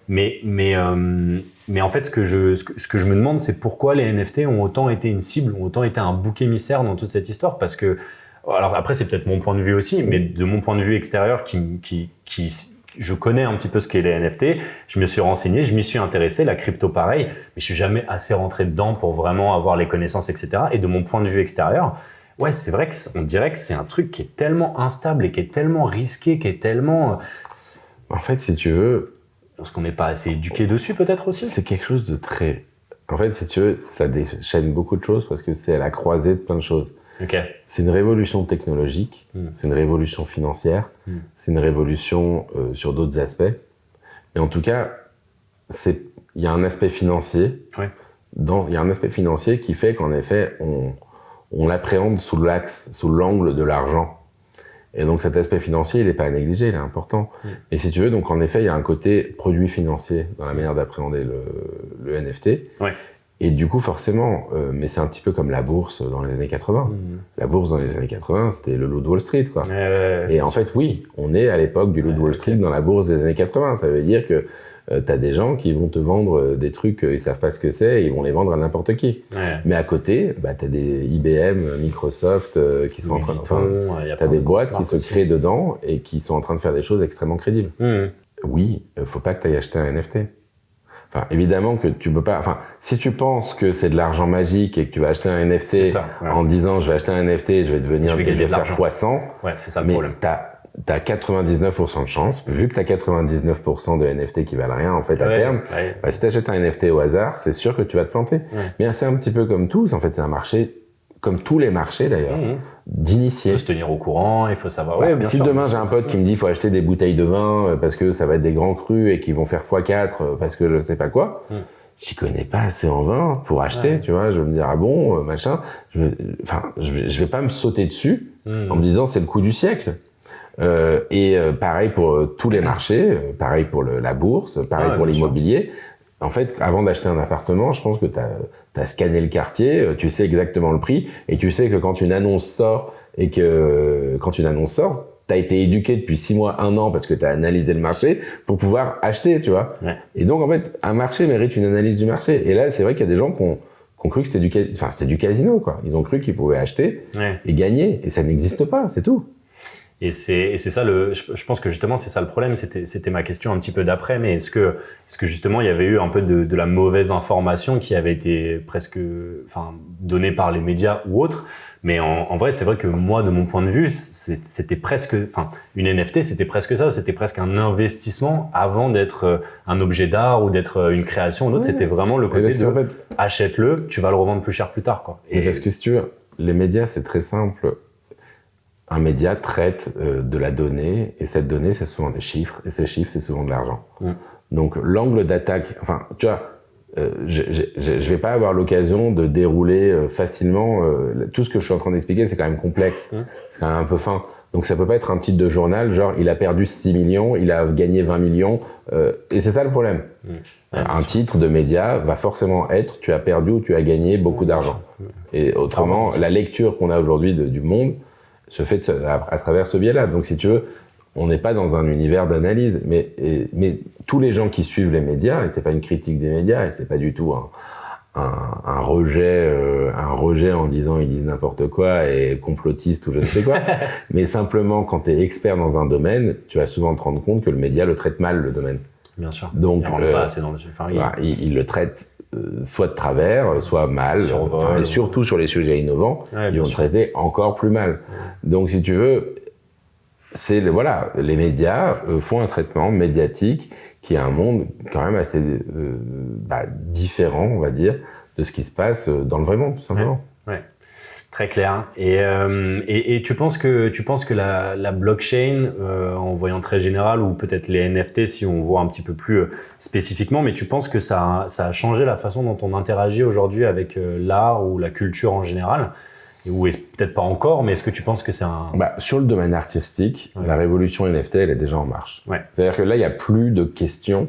Mais en fait, ce que je me demande, c'est pourquoi les NFT ont autant été une cible, ont autant été un bouc émissaire dans toute cette histoire. Parce que, alors après, c'est peut-être mon point de vue aussi, mais de mon point de vue extérieur, je connais un petit peu ce qu'est les NFT. Je me suis renseigné, je m'y suis intéressé. La crypto, pareil, mais je suis jamais assez rentré dedans pour vraiment avoir les connaissances, etc. Et de mon point de vue extérieur, ouais, c'est vrai qu'on dirait que c'est un truc qui est tellement instable et qui est tellement risqué, qui est tellement... En fait, si tu veux... Parce qu'on n'est pas assez éduqué dessus, peut-être aussi. C'est quelque chose de très... En fait, si tu veux, ça déchaîne beaucoup de choses parce que c'est à la croisée de plein de choses. C'est une révolution technologique, c'est une révolution financière, c'est une révolution sur d'autres aspects. Mais en tout cas, il y a un aspect financier. Il y a un aspect financier qui fait qu'en effet, on l'appréhende sous l'angle de l'argent. Et donc cet aspect financier, il n'est pas à négliger, il est important. Et si tu veux, donc en effet, il y a un côté produit financier dans la manière d'appréhender le NFT. Et du coup, forcément, mais c'est un petit peu comme la bourse dans les années 80. La bourse dans les années 80, c'était le loup de Wall Street, quoi. Et en fait, oui, on est à l'époque du loup de Wall Street dans la bourse des années 80. Ça veut dire que t'as des gens qui vont te vendre des trucs, ils savent pas ce que c'est, et ils vont les vendre à n'importe qui. Mais à côté, t'as des IBM, Microsoft qui sont en train de... t'as des boîtes qui se créent dedans et qui sont en train de faire des choses extrêmement crédibles. Oui, faut pas que t'ailles acheter un NFT. Enfin, évidemment que tu peux pas... Enfin, si tu penses que c'est de l'argent magique et que tu vas acheter un NFT en disant je vais acheter un NFT et je vais devenir... Je vais faire x100. C'est ça le problème. T'as 99% de chance, vu que t'as 99% de NFT qui valent rien en fait à terme, si t'achètes un NFT au hasard, c'est sûr que tu vas te planter. Mais c'est un petit peu comme tout, en fait c'est un marché comme tous les marchés d'ailleurs, d'initier. Il faut se tenir au courant, il faut savoir. Ouais, si demain j'ai un pote qui me dit qu'il faut acheter des bouteilles de vin parce que ça va être des grands crus et qu'ils vont faire x4 parce que je sais pas quoi, j'y connais pas assez en vin pour acheter, tu vois. Je vais me dire, ah bon, machin. Je vais pas me sauter dessus en me disant c'est le coup du siècle. Pareil pour tous les marchés, pareil pour la bourse, pareil pour l'immobilier. En fait, avant d'acheter un appartement, je pense que t'as scanné le quartier, tu sais exactement le prix, et tu sais que quand une annonce sort, t'as été éduqué depuis 6 mois, 1 an, parce que t'as analysé le marché pour pouvoir acheter, tu vois. Ouais. Et donc, en fait, un marché mérite une analyse du marché. Et là, c'est vrai qu'il y a des gens qui ont cru que c'était du casino, quoi. Ils ont cru qu'ils pouvaient acheter et gagner, et ça n'existe pas, c'est tout. Et c'est ça je pense que justement c'est ça le problème, c'était ma question un petit peu d'après, mais est-ce que justement il y avait eu un peu de la mauvaise information qui avait été presque donnée par les médias ou autres, mais en vrai c'est vrai que moi de mon point de vue c'était presque une NFT c'était presque ça, c'était presque un investissement avant d'être un objet d'art ou d'être une création ou d'autre, c'était vraiment le côté de achète-le, tu vas le revendre plus cher plus tard, quoi. Et parce que si tu veux, les médias c'est très simple. Un média traite de la donnée, et cette donnée, c'est souvent des chiffres, et ces chiffres, c'est souvent de l'argent. Donc, l'angle d'attaque, tu vois, je vais pas avoir l'occasion de dérouler facilement. Tout ce que je suis en train d'expliquer, c'est quand même complexe, c'est quand même un peu fin. Donc, ça peut pas être un titre de journal, genre, il a perdu 6 millions, il a gagné 20 millions, et c'est ça le problème. Un titre de média va forcément être, tu as perdu ou tu as gagné beaucoup d'argent. Et autrement, la lecture qu'on a aujourd'hui du monde, se fait à travers ce biais-là. Donc, si tu veux, on n'est pas dans un univers d'analyse, mais tous les gens qui suivent les médias, et c'est pas une critique des médias, et c'est pas du tout un rejet en disant ils disent n'importe quoi et complotiste ou je ne sais quoi, mais simplement quand tu es expert dans un domaine, tu vas souvent te rendre compte que le média le traite mal, le domaine. Bien sûr. Donc, pas assez dans le il le traite soit de travers, soit mal, et surtout sur les sujets innovants, ils vont traiter encore plus mal. Donc, si tu veux, les médias font un traitement médiatique qui est un monde quand même assez différent, on va dire, de ce qui se passe dans le vrai monde, tout simplement. Ouais. Très clair. Et tu penses que la blockchain, en voyant très général, ou peut-être les NFT si on voit un petit peu plus spécifiquement, mais tu penses que ça a changé la façon dont on interagit aujourd'hui avec l'art ou la culture en général? Ou peut-être pas encore, mais est-ce que tu penses que c'est un... Sur le domaine artistique, la révolution NFT, elle est déjà en marche. Ouais. C'est-à-dire que là, il n'y a plus de questions.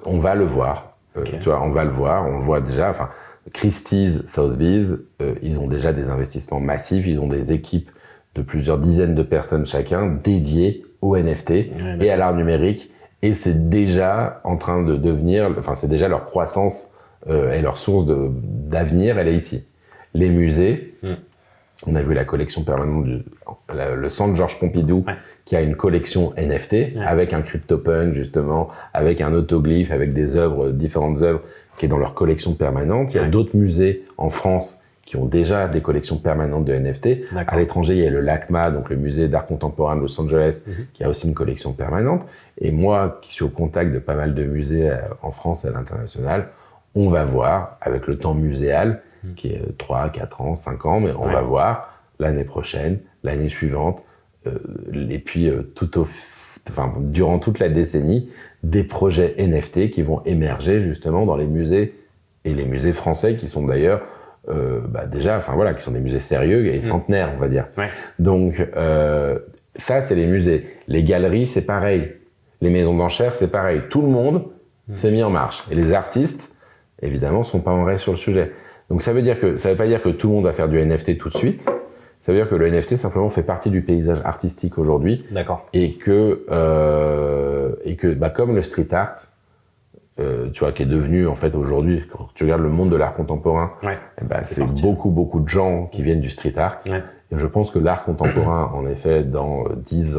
On va le voir. Tu vois, on va le voir. On le voit déjà. Christie's, Sotheby's, ils ont déjà des investissements massifs, ils ont des équipes de plusieurs dizaines de personnes chacun dédiées au NFT et à l'art numérique, et c'est déjà en train de devenir, c'est déjà leur croissance et leur source d'avenir, elle est ici. Les musées, on a vu la collection permanente le centre Georges Pompidou, qui a une collection NFT avec un CryptoPunk justement, avec un autoglyphe, avec des œuvres, différentes œuvres, qui est dans leur collection permanente. Il y a d'autres musées en France qui ont déjà des collections permanentes de NFT. À l'étranger, il y a le LACMA, donc le musée d'art contemporain de Los Angeles, qui a aussi une collection permanente. Et moi, qui suis au contact de pas mal de musées en France et à l'international, on va voir, avec le temps muséal, qui est 3, 4 ans, 5 ans, mais on va voir l'année prochaine, l'année suivante, et puis durant toute la décennie, des projets NFT qui vont émerger justement dans les musées, et les musées français qui sont d'ailleurs qui sont des musées sérieux et centenaires, on va dire. Donc ça, c'est les musées. Les galeries, c'est pareil. Les maisons d'enchères, c'est pareil. Tout le monde s'est mis en marche. Et les artistes, évidemment, sont pas en règle sur le sujet. Donc ça veut pas dire que tout le monde va faire du NFT tout de suite. Ça veut dire que le NFT simplement fait partie du paysage artistique aujourd'hui. D'accord. Et que comme le street art, tu vois, qui est devenu en fait aujourd'hui, quand tu regardes le monde de l'art contemporain, c'est beaucoup de gens qui viennent du street art. Et je pense que l'art contemporain, en effet, dans 10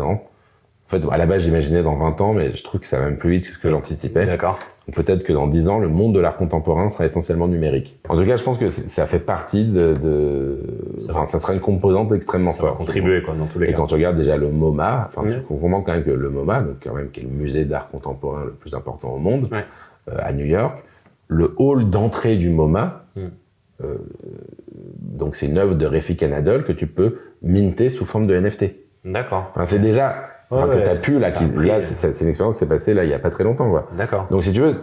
ans, en fait, à la base, j'imaginais dans 20 ans, mais je trouve que ça va même plus vite que ce que j'anticipais. D'accord. Donc peut-être que dans 10 ans, le monde de l'art contemporain sera essentiellement numérique. En tout cas, je pense que ça fait partie ça sera une composante extrêmement forte. Ça va contribuer, quoi, dans tous les cas. Et quand tu regardes déjà le MoMA, tu comprends quand même que le MoMA, donc quand même qui est le musée d'art contemporain le plus important au monde, à New York, le hall d'entrée du MoMA, donc c'est une œuvre de Refik Anadol que tu peux minter sous forme de NFT. D'accord. Enfin, c'est déjà que tu as pu là, c'est une expérience qui s'est passée là il y a pas très longtemps quoi. D'accord. Donc si tu veux,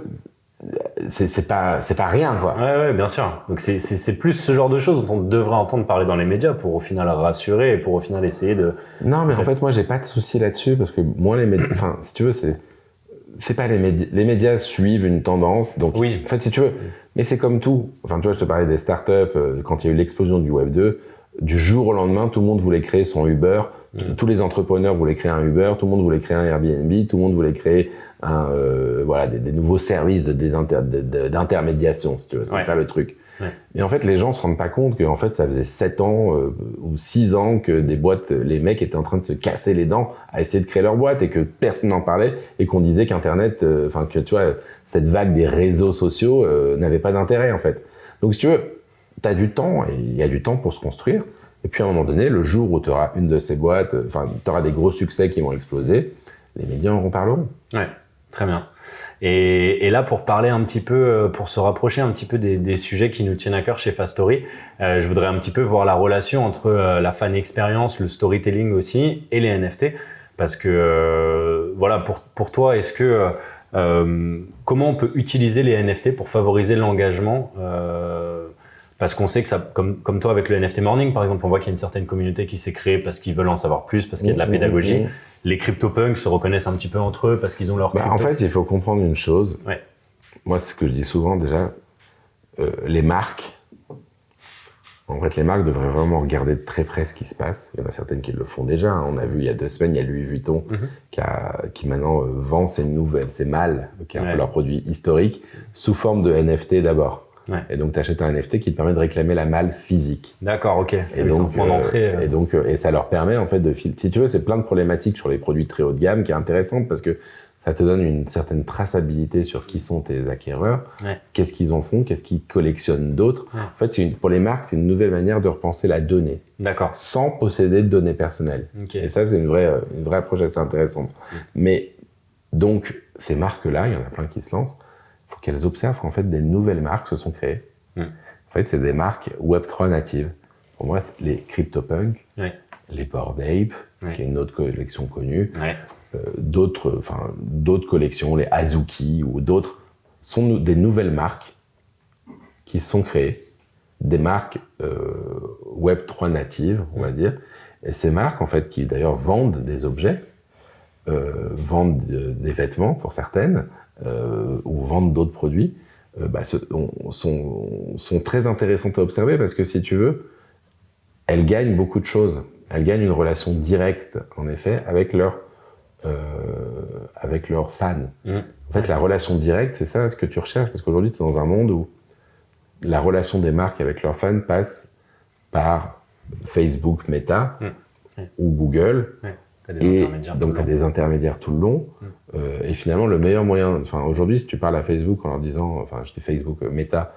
c'est pas rien quoi. Ouais, bien sûr. Donc c'est plus ce genre de choses dont on devrait entendre parler dans les médias pour au final rassurer et pour au final essayer de. Non mais en fait moi j'ai pas de souci là-dessus parce que moi les médias, enfin si tu veux c'est pas les médias suivent une tendance donc oui. En fait si tu veux, mais c'est comme tout. Enfin tu vois je te parlais des startups quand il y a eu l'explosion du Web 2, du jour au lendemain tout le monde voulait créer son Uber. Tous les entrepreneurs voulaient créer un Uber, tout le monde voulait créer un Airbnb, tout le monde voulait créer des nouveaux services d'intermédiation, si tu veux. C'est ça le truc. Ouais. Et en fait, les gens se rendent pas compte que en fait, ça faisait 7 ans ou 6 ans que des boîtes, les mecs étaient en train de se casser les dents à essayer de créer leur boîte et que personne n'en parlait et qu'on disait qu'Internet, que tu vois, cette vague des réseaux sociaux n'avait pas d'intérêt en fait. Donc si tu veux, t'as du temps et il y a du temps pour se construire. Et puis à un moment donné, le jour où tu auras une de ces boîtes, tu auras des gros succès qui vont exploser, les médias en parleront. Ouais, très bien. Et là, pour parler un petit peu, pour se rapprocher un petit peu des sujets qui nous tiennent à cœur chez Fastory, je voudrais un petit peu voir la relation entre la fan expérience, le storytelling aussi, et les NFT. Parce que, voilà, pour toi, est-ce que comment on peut utiliser les NFT pour favoriser l'engagement parce qu'on sait que ça, comme toi avec le NFT Morning par exemple, on voit qu'il y a une certaine communauté qui s'est créée parce qu'ils veulent en savoir plus, parce qu'il y a de la pédagogie. Les CryptoPunks se reconnaissent un petit peu entre eux parce qu'ils ont leur crypto. En fait, il faut comprendre une chose. Ouais. Moi, c'est ce que je dis souvent déjà. Les marques, en fait, les marques devraient vraiment regarder de très près ce qui se passe. Il y en a certaines qui le font déjà. On a vu il y a 2 semaines, il y a Louis Vuitton qui maintenant vend ses malles, qui est un peu leur produit historique, sous forme de NFT d'abord. Ouais. Et donc, tu achètes un NFT qui te permet de réclamer la malle physique. D'accord, ok. Et donc, et ça leur permet, en fait, si tu veux, c'est plein de problématiques sur les produits très haut de gamme qui est intéressante parce que ça te donne une certaine traçabilité sur qui sont tes acquéreurs, qu'est-ce qu'ils en font, qu'est-ce qu'ils collectionnent d'autres. Ouais. En fait, pour les marques, c'est une nouvelle manière de repenser la donnée. D'accord. Sans posséder de données personnelles. Okay. Et ça, c'est une vraie approche assez intéressante. Mais, donc, ces marques-là, il y en a plein qui se lancent. Faut qu'elles observent qu'en fait des nouvelles marques se sont créées. En fait, c'est des marques Web3 natives. Pour moi, les CryptoPunks, les Bored Ape, qui est une autre collection connue, d'autres collections, les Azuki ou d'autres, sont des nouvelles marques qui se sont créées, des marques Web3 natives, on va dire. Et ces marques, en fait, qui d'ailleurs vendent des objets, vendent des vêtements pour certaines, ou vendent d'autres produits, sont très intéressantes à observer parce que si tu veux, elles gagnent beaucoup de choses. Elles gagnent une relation directe, en effet, avec leurs fans. En fait, la relation directe, c'est ça ce que tu recherches, parce qu'aujourd'hui, tu es dans un monde où la relation des marques avec leurs fans passe par Facebook, Meta, ou Google. Et donc, tu as des intermédiaires tout le long. Et finalement, le meilleur moyen... aujourd'hui, si tu parles à Facebook en leur disant... je dis Facebook, Meta,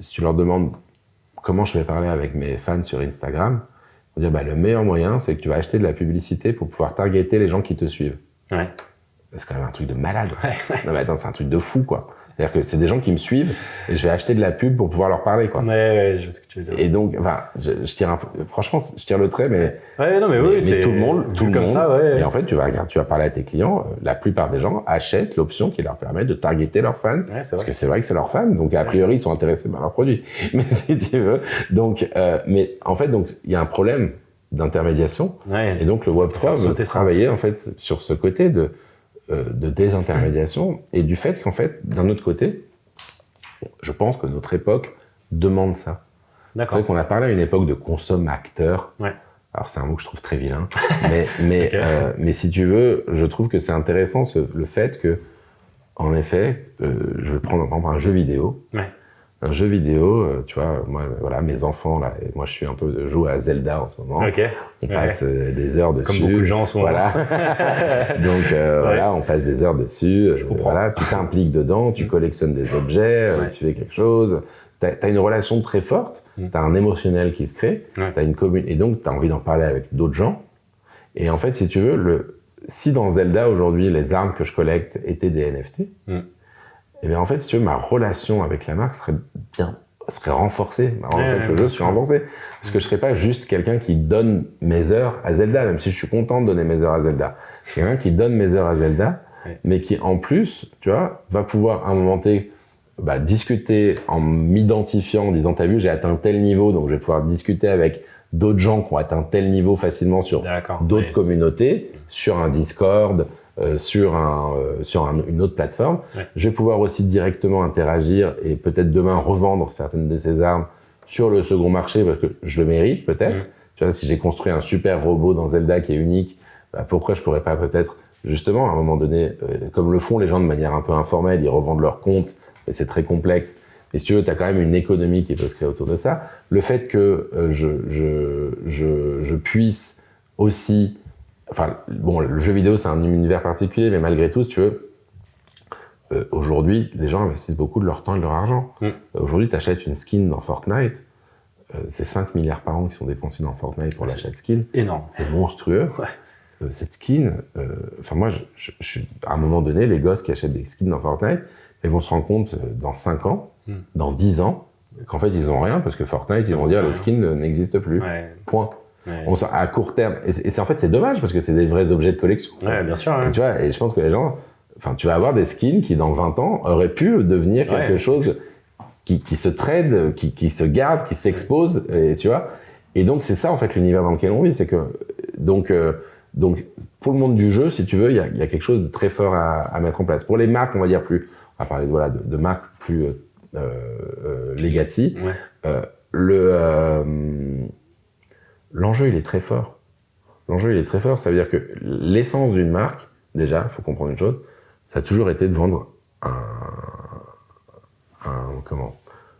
si tu leur demandes comment je vais parler avec mes fans sur Instagram, ils vont dire, le meilleur moyen, c'est que tu vas acheter de la publicité pour pouvoir targeter les gens qui te suivent. Ouais. C'est quand même un truc de malade. Non, mais attends, c'est un truc de fou, quoi. C'est-à-dire que c'est des gens qui me suivent et je vais acheter de la pub pour pouvoir leur parler, quoi. Ouais, je vois ce que tu veux dire. Et donc, je tire franchement, je tire le trait, mais. Ouais, non, mais oui, c'est. Tout le monde. Comme ça, ouais. Et en fait, tu vas parler à tes clients, la plupart des gens achètent l'option qui leur permet de targeter leurs fans. Ouais, parce que c'est vrai que c'est leurs fans, donc a priori, ils sont intéressés par leurs produits. Mais si tu veux. Donc, mais en fait, il y a un problème d'intermédiation. Ouais, et donc, le Web3 veut travailler, en fait, sur ce côté de désintermédiation et du fait qu'en fait, d'un autre côté, je pense que notre époque demande ça. D'accord. C'est vrai qu'on a parlé à une époque de consomme-acteur. Ouais. Alors c'est un mot que je trouve très vilain, mais si tu veux, je trouve que c'est intéressant le fait que, en effet, je vais prendre par exemple un jeu vidéo. Ouais. Un jeu vidéo, tu vois, moi, voilà, mes enfants, là, et moi je suis un peu joué à Zelda en ce moment. Okay. On passe des heures dessus. Comme beaucoup de gens en ce moment. Voilà. Donc voilà, on passe des heures dessus. Voilà, tu t'impliques dedans, tu collectionnes des objets, tu fais quelque chose. T'as une relation très forte, t'as un émotionnel qui se crée, t'as une commune, et donc t'as envie d'en parler avec d'autres gens. Et en fait, si tu veux, si dans Zelda aujourd'hui les armes que je collecte étaient des NFT. Eh bien, en fait, si tu veux, ma relation avec la marque serait bien serait renforcé. Le jeu serait renforcé. Parce que je serais pas juste quelqu'un qui donne mes heures à Zelda, même si je suis content de donner mes heures à Zelda. Quelqu'un qui donne mes heures à Zelda, mais qui en plus, tu vois, va pouvoir à un moment T, discuter en m'identifiant, en disant, t'as vu, j'ai atteint tel niveau, donc je vais pouvoir discuter avec d'autres gens qui ont atteint tel niveau facilement sur d'autres communautés, sur un Discord, sur une autre plateforme. Je vais pouvoir aussi directement interagir et peut-être demain revendre certaines de ces armes sur le second marché parce que je le mérite peut-être. Tu vois, si j'ai construit un super robot dans Zelda qui est unique, pourquoi je pourrais pas peut-être justement à un moment donné, comme le font les gens de manière un peu informelle, ils revendent leurs comptes, et c'est très complexe. Et si tu veux, tu as quand même une économie qui peut se créer autour de ça. Le fait que je puisse aussi... Enfin, bon, le jeu vidéo, c'est un univers particulier, mais malgré tout, si tu veux, aujourd'hui, les gens investissent beaucoup de leur temps et de leur argent. Aujourd'hui, tu achètes une skin dans Fortnite, c'est 5 milliards par an qui sont dépensés dans Fortnite pour l'achat de skin. Énorme. C'est monstrueux. Cette skin, moi, à un moment donné, les gosses qui achètent des skins dans Fortnite, ils vont se rendre compte dans 5 ans, dans 10 ans, qu'en fait, ils ont rien parce que Fortnite, ils vont dire le skin n'existe plus. Point. À court terme. Et c'est en fait, c'est dommage parce que c'est des vrais objets de collection. Bien sûr. Et tu vois, et je pense que les gens, tu vas avoir des skins qui, dans 20 ans, auraient pu devenir quelque chose qui se trade, qui se garde, qui s'expose, et tu vois. Et donc, c'est ça, en fait, l'univers dans lequel on vit. C'est que, donc, pour le monde du jeu, si tu veux, il y a quelque chose de très fort à mettre en place. Pour les marques, on va dire plus, on va parler de marques plus legacy. L'enjeu, il est très fort. L'enjeu, il est très fort. Ça veut dire que l'essence d'une marque, déjà, il faut comprendre une chose, ça a toujours été de vendre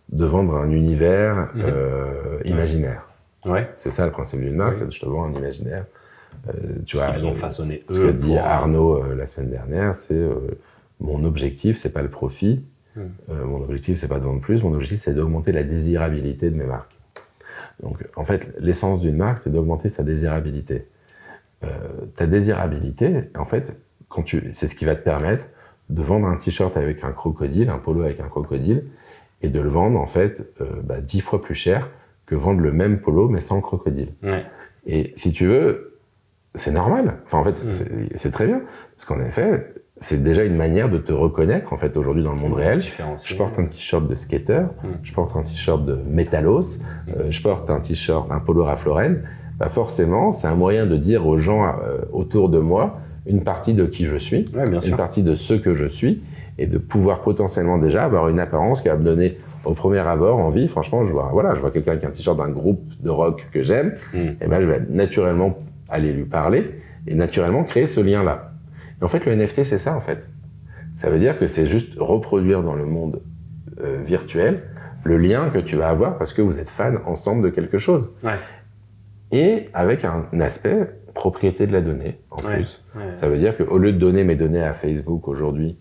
de vendre un univers imaginaire. C'est ça le principe d'une marque. Je te vends un imaginaire. Tu vois, ils ont façonné ce que dit Arnaud la semaine dernière, c'est mon objectif, c'est pas le profit. Mon objectif, c'est pas de vendre plus. Mon objectif, c'est d'augmenter la désirabilité de mes marques. Donc, en fait, l'essence d'une marque, c'est d'augmenter sa désirabilité. Ta désirabilité, en fait, c'est ce qui va te permettre de vendre un t-shirt avec un crocodile, un polo avec un crocodile, et de le vendre, en fait, 10 fois plus cher que vendre le même polo, mais sans le crocodile. Et si tu veux, c'est normal. Enfin, en fait, c'est très bien. Parce qu'en effet, c'est déjà une manière de te reconnaître, en fait, aujourd'hui dans le monde réel. Je porte un t-shirt de skater, je porte un t-shirt de Métallos, je porte un t-shirt, un polo Ralph Lauren. Forcément, c'est un moyen de dire aux gens autour de moi une partie de qui je suis, une partie de ce que je suis, et de pouvoir potentiellement déjà avoir une apparence qui va me donner au premier abord envie. Franchement, je vois quelqu'un qui a un t-shirt d'un groupe de rock que j'aime, et je vais naturellement aller lui parler et naturellement créer ce lien-là. Et en fait, le NFT, c'est ça, en fait. Ça veut dire que c'est juste reproduire dans le monde virtuel le lien que tu vas avoir parce que vous êtes fans ensemble de quelque chose. Et avec un aspect propriété de la donnée, en plus. Ça veut dire qu'au lieu de donner mes données à Facebook aujourd'hui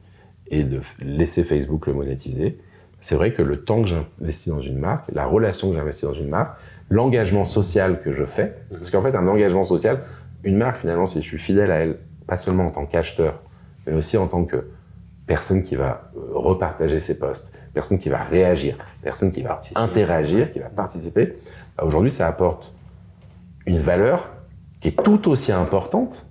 et de laisser Facebook le monétiser, c'est vrai que le temps que j'investis dans une marque, la relation que j'investis dans une marque, l'engagement social que je fais, parce qu'en fait, un engagement social, une marque, finalement, si je suis fidèle à elle, pas seulement en tant qu'acheteur, mais aussi en tant que personne qui va repartager ses posts, personne qui va réagir, personne qui va interagir, qui va participer, aujourd'hui, ça apporte une valeur qui est tout aussi importante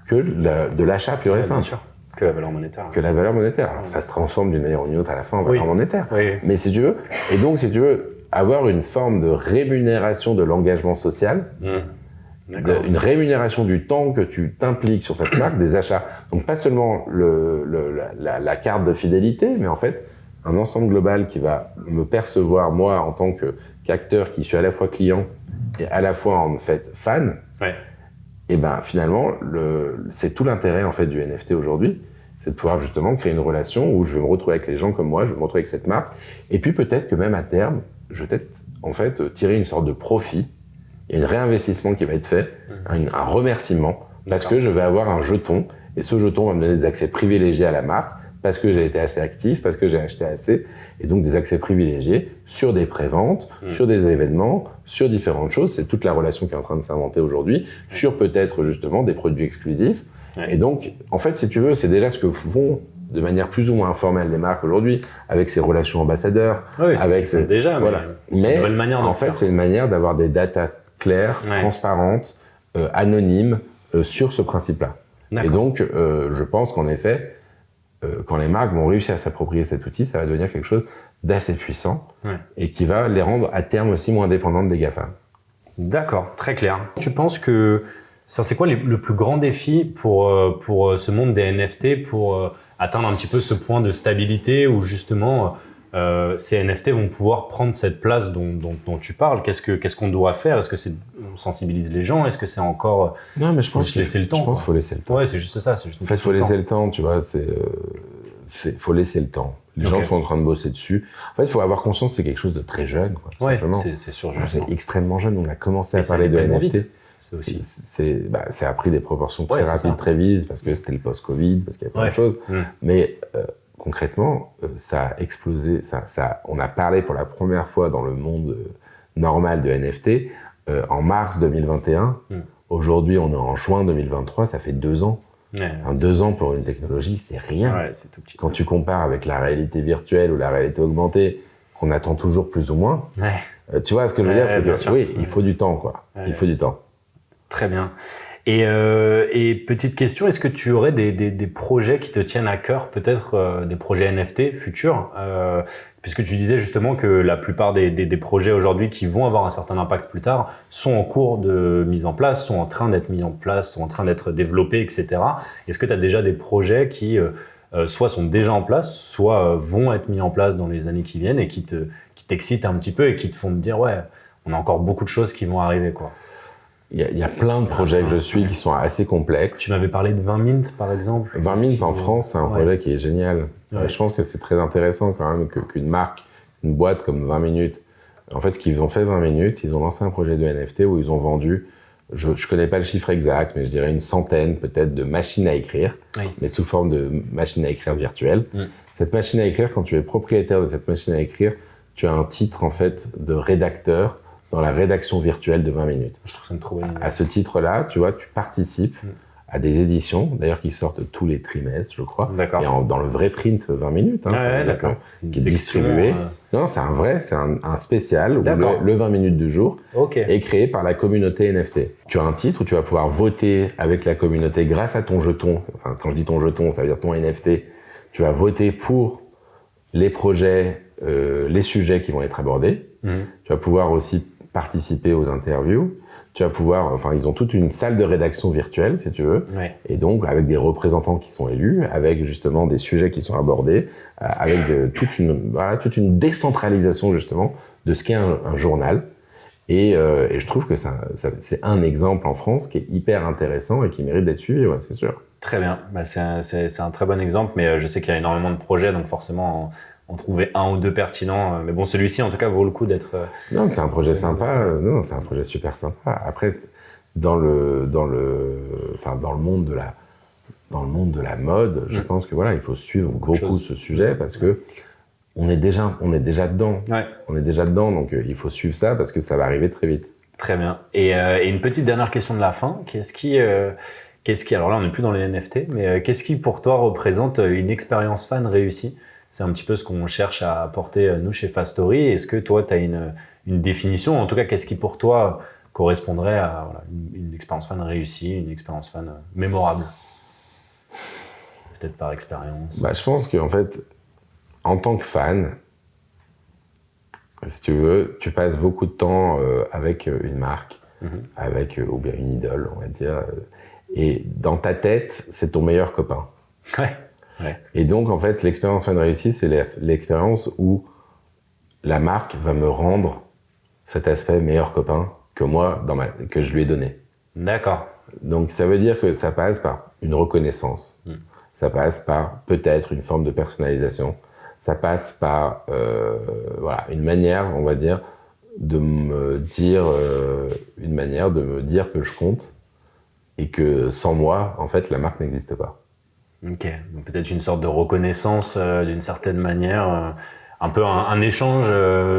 que de l'achat pur et simple. Bien sûr. Que la valeur monétaire. Que la valeur monétaire. Alors, ça se transforme d'une manière ou d'une autre à la fin en valeur monétaire. Mais si tu veux, et donc si tu veux avoir une forme de rémunération de l'engagement social, une rémunération du temps que tu t'impliques sur cette marque, des achats. Donc pas seulement la carte de fidélité, mais en fait un ensemble global qui va me percevoir moi en tant qu'acteur qui suis à la fois client et à la fois en fait fan. Et ben finalement c'est tout l'intérêt en fait du NFT aujourd'hui, c'est de pouvoir justement créer une relation où je vais me retrouver avec les gens comme moi, je vais me retrouver avec cette marque, et puis peut-être que même à terme, je vais peut-être en fait tirer une sorte de profit. Il y a un réinvestissement qui va être fait, un remerciement, parce que je vais avoir un jeton, et ce jeton va me donner des accès privilégiés à la marque, parce que j'ai été assez actif, parce que j'ai acheté assez, et donc des accès privilégiés sur des préventes, sur des événements, sur différentes choses. C'est toute la relation qui est en train de s'inventer aujourd'hui, sur peut-être justement des produits exclusifs. Et donc, en fait, si tu veux, c'est déjà ce que font de manière plus ou moins informelle les marques aujourd'hui, avec ces relations ambassadeurs. Oui, avec c'est déjà, voilà. Mais une nouvelle manière en fait, c'est une manière d'avoir des datas claires, transparentes, anonymes sur ce principe-là. Et donc, je pense qu'en effet, quand les marques vont réussir à s'approprier cet outil, ça va devenir quelque chose d'assez puissant et qui va les rendre à terme aussi moins dépendantes des GAFA. D'accord, très clair. Tu penses que c'est quoi le plus grand défi pour ce monde des NFT pour atteindre un petit peu ce point de stabilité où justement ces NFT vont pouvoir prendre cette place dont tu parles? Qu'est-ce qu'on doit faire? Est-ce que on sensibilise les gens? Est-ce que c'est encore non, mais je pense laisser le temps? Je pense qu'il faut laisser le temps. Ouais, c'est juste ça. C'est juste en fait, il faut laisser le temps, tu vois. Faut laisser le temps. Les gens sont en train de bosser dessus. En fait, il faut avoir conscience que c'est quelque chose de très jeune, quoi, tout simplement. C'est sûr. C'est extrêmement jeune. On a commencé à parler de NFT. Vite. C'est aussi. Ça a pris des proportions très rapides, très vite, parce que c'était le post-Covid, parce qu'il y a plein de choses. Mais concrètement, ça a explosé. On a parlé pour la première fois dans le monde normal de NFT en mars 2021. Aujourd'hui, on est en juin 2023. Ça fait 2 ans. 2 ans pour une technologie, c'est rien. C'est tout petit. Quand tu compares avec la réalité virtuelle ou la réalité augmentée, qu'on attend toujours plus ou moins, tu vois ce que je veux dire, c'est que oui, il faut du temps, quoi. Il faut du temps. Très bien. Et petite question, est-ce que tu aurais des projets qui te tiennent à cœur, peut-être des projets NFT futurs, puisque tu disais justement que la plupart des projets aujourd'hui qui vont avoir un certain impact plus tard sont en cours de mise en place, sont en train d'être mis en place, sont en train d'être développés, etc. Est-ce que tu as déjà des projets qui soit sont déjà en place, soit vont être mis en place dans les années qui viennent et qui t'excitent un petit peu et qui te font te dire ouais, on a encore beaucoup de choses qui vont arriver, quoi? Il y a plein de projets que je suis qui sont assez complexes. Tu m'avais parlé de 20 Mint, par exemple. 20 Mint en France, c'est un projet qui est génial. Je pense que c'est très intéressant quand même qu'une marque, une boîte comme 20 minutes, en fait, ce qu'ils ont fait 20 minutes, ils ont lancé un projet de NFT où ils ont vendu, je connais pas le chiffre exact, mais je dirais une centaine peut-être de machines à écrire, mais sous forme de machines à écrire virtuelles. Cette machine à écrire, quand tu es propriétaire de cette machine à écrire, tu as un titre en fait de rédacteur dans la rédaction virtuelle de 20 minutes. Je trouve ça une trop bonne idée. À ce titre-là, tu vois, tu participes à des éditions, d'ailleurs qui sortent tous les trimestres, je crois. D'accord. Et dans le vrai print 20 minutes, d'accord. Qui est distribué. Non, c'est un spécial où le 20 minutes du jour est créé par la communauté NFT. Tu as un titre où tu vas pouvoir voter avec la communauté grâce à ton jeton. Enfin, quand je dis ton jeton, ça veut dire ton NFT. Tu vas voter pour les projets, les sujets qui vont être abordés. Tu vas pouvoir aussi participer aux interviews. Tu vas pouvoir, enfin, ils ont toute une salle de rédaction virtuelle, si tu veux, et donc avec des représentants qui sont élus, avec justement des sujets qui sont abordés, avec toute une décentralisation justement de ce qu'est un journal. Et je trouve que c'est un exemple en France qui est hyper intéressant et qui mérite d'être suivi, c'est sûr. Très bien, c'est un très bon exemple, mais je sais qu'il y a énormément de projets, donc forcément en trouver un ou deux pertinents. Mais bon, celui-ci, en tout cas, vaut le coup d'être... Non, c'est un projet sympa. Non, c'est un projet super sympa. Après, dans le monde de la mode, je pense que voilà, il faut suivre beaucoup ce sujet parce que on est déjà dedans. On est déjà dedans, donc il faut suivre ça parce que ça va arriver très vite. Très bien. Et une petite dernière question de la fin. Qu'est-ce qui, alors là, on n'est plus dans les NFT, mais qu'est-ce qui pour toi représente une expérience fan réussie? C'est un petit peu ce qu'on cherche à apporter, nous, chez Fast Story. Est-ce que toi, tu as une définition? En tout cas, qu'est-ce qui, pour toi, correspondrait à une expérience fan réussie, une expérience fan mémorable? Peut-être par expérience. Je pense qu'en fait, en tant que fan, si tu veux, tu passes beaucoup de temps avec une marque, avec ou bien une idole, on va dire. Et dans ta tête, c'est ton meilleur copain. Et donc, en fait, l'expérience fan réussie, c'est l'expérience où la marque va me rendre cet aspect meilleur copain que moi, que je lui ai donné. D'accord. Donc, ça veut dire que ça passe par une reconnaissance. Ça passe par peut-être une forme de personnalisation. Ça passe par une manière, on va dire, de me dire que je compte et que sans moi, en fait, la marque n'existe pas. Ok, donc peut-être une sorte de reconnaissance d'une certaine manière un peu un échange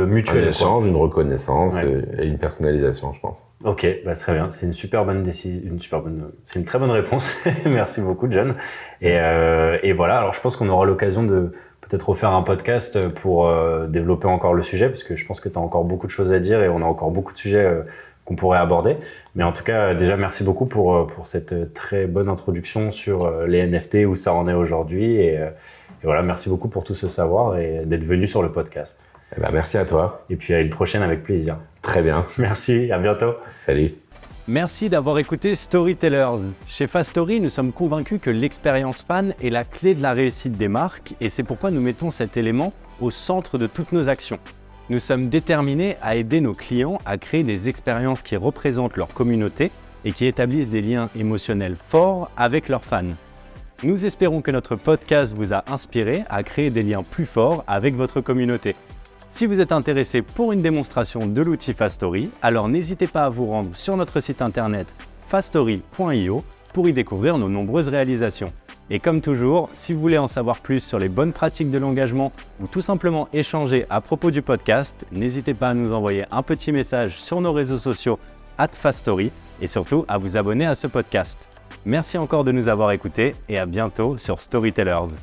mutuel. Un échange, une reconnaissance Ouais. et une personnalisation, je pense. Ok, bah très bien. C'est une super bonne décision, c'est une très bonne réponse. Merci beaucoup, John. Et voilà. Alors, je pense qu'on aura l'occasion de peut-être refaire un podcast pour développer encore le sujet, parce que je pense que tu as encore beaucoup de choses à dire et on a encore beaucoup de sujets qu'on pourrait aborder. Mais en tout cas, déjà, merci beaucoup pour cette très bonne introduction sur les NFT, où ça en est aujourd'hui. Et voilà, merci beaucoup pour tout ce savoir et d'être venu sur le podcast. Eh ben, merci à toi. Et puis à une prochaine avec plaisir. Très bien. Merci, à bientôt. Salut. Merci d'avoir écouté Storytellers. Chez Fastory, nous sommes convaincus que l'expérience fan est la clé de la réussite des marques et c'est pourquoi nous mettons cet élément au centre de toutes nos actions. Nous sommes déterminés à aider nos clients à créer des expériences qui représentent leur communauté et qui établissent des liens émotionnels forts avec leurs fans. Nous espérons que notre podcast vous a inspiré à créer des liens plus forts avec votre communauté. Si vous êtes intéressé pour une démonstration de l'outil Fastory, alors n'hésitez pas à vous rendre sur notre site internet fastory.io pour y découvrir nos nombreuses réalisations. Et comme toujours, si vous voulez en savoir plus sur les bonnes pratiques de l'engagement ou tout simplement échanger à propos du podcast, n'hésitez pas à nous envoyer un petit message sur nos réseaux sociaux @Fastory et surtout à vous abonner à ce podcast. Merci encore de nous avoir écoutés et à bientôt sur Storytellers.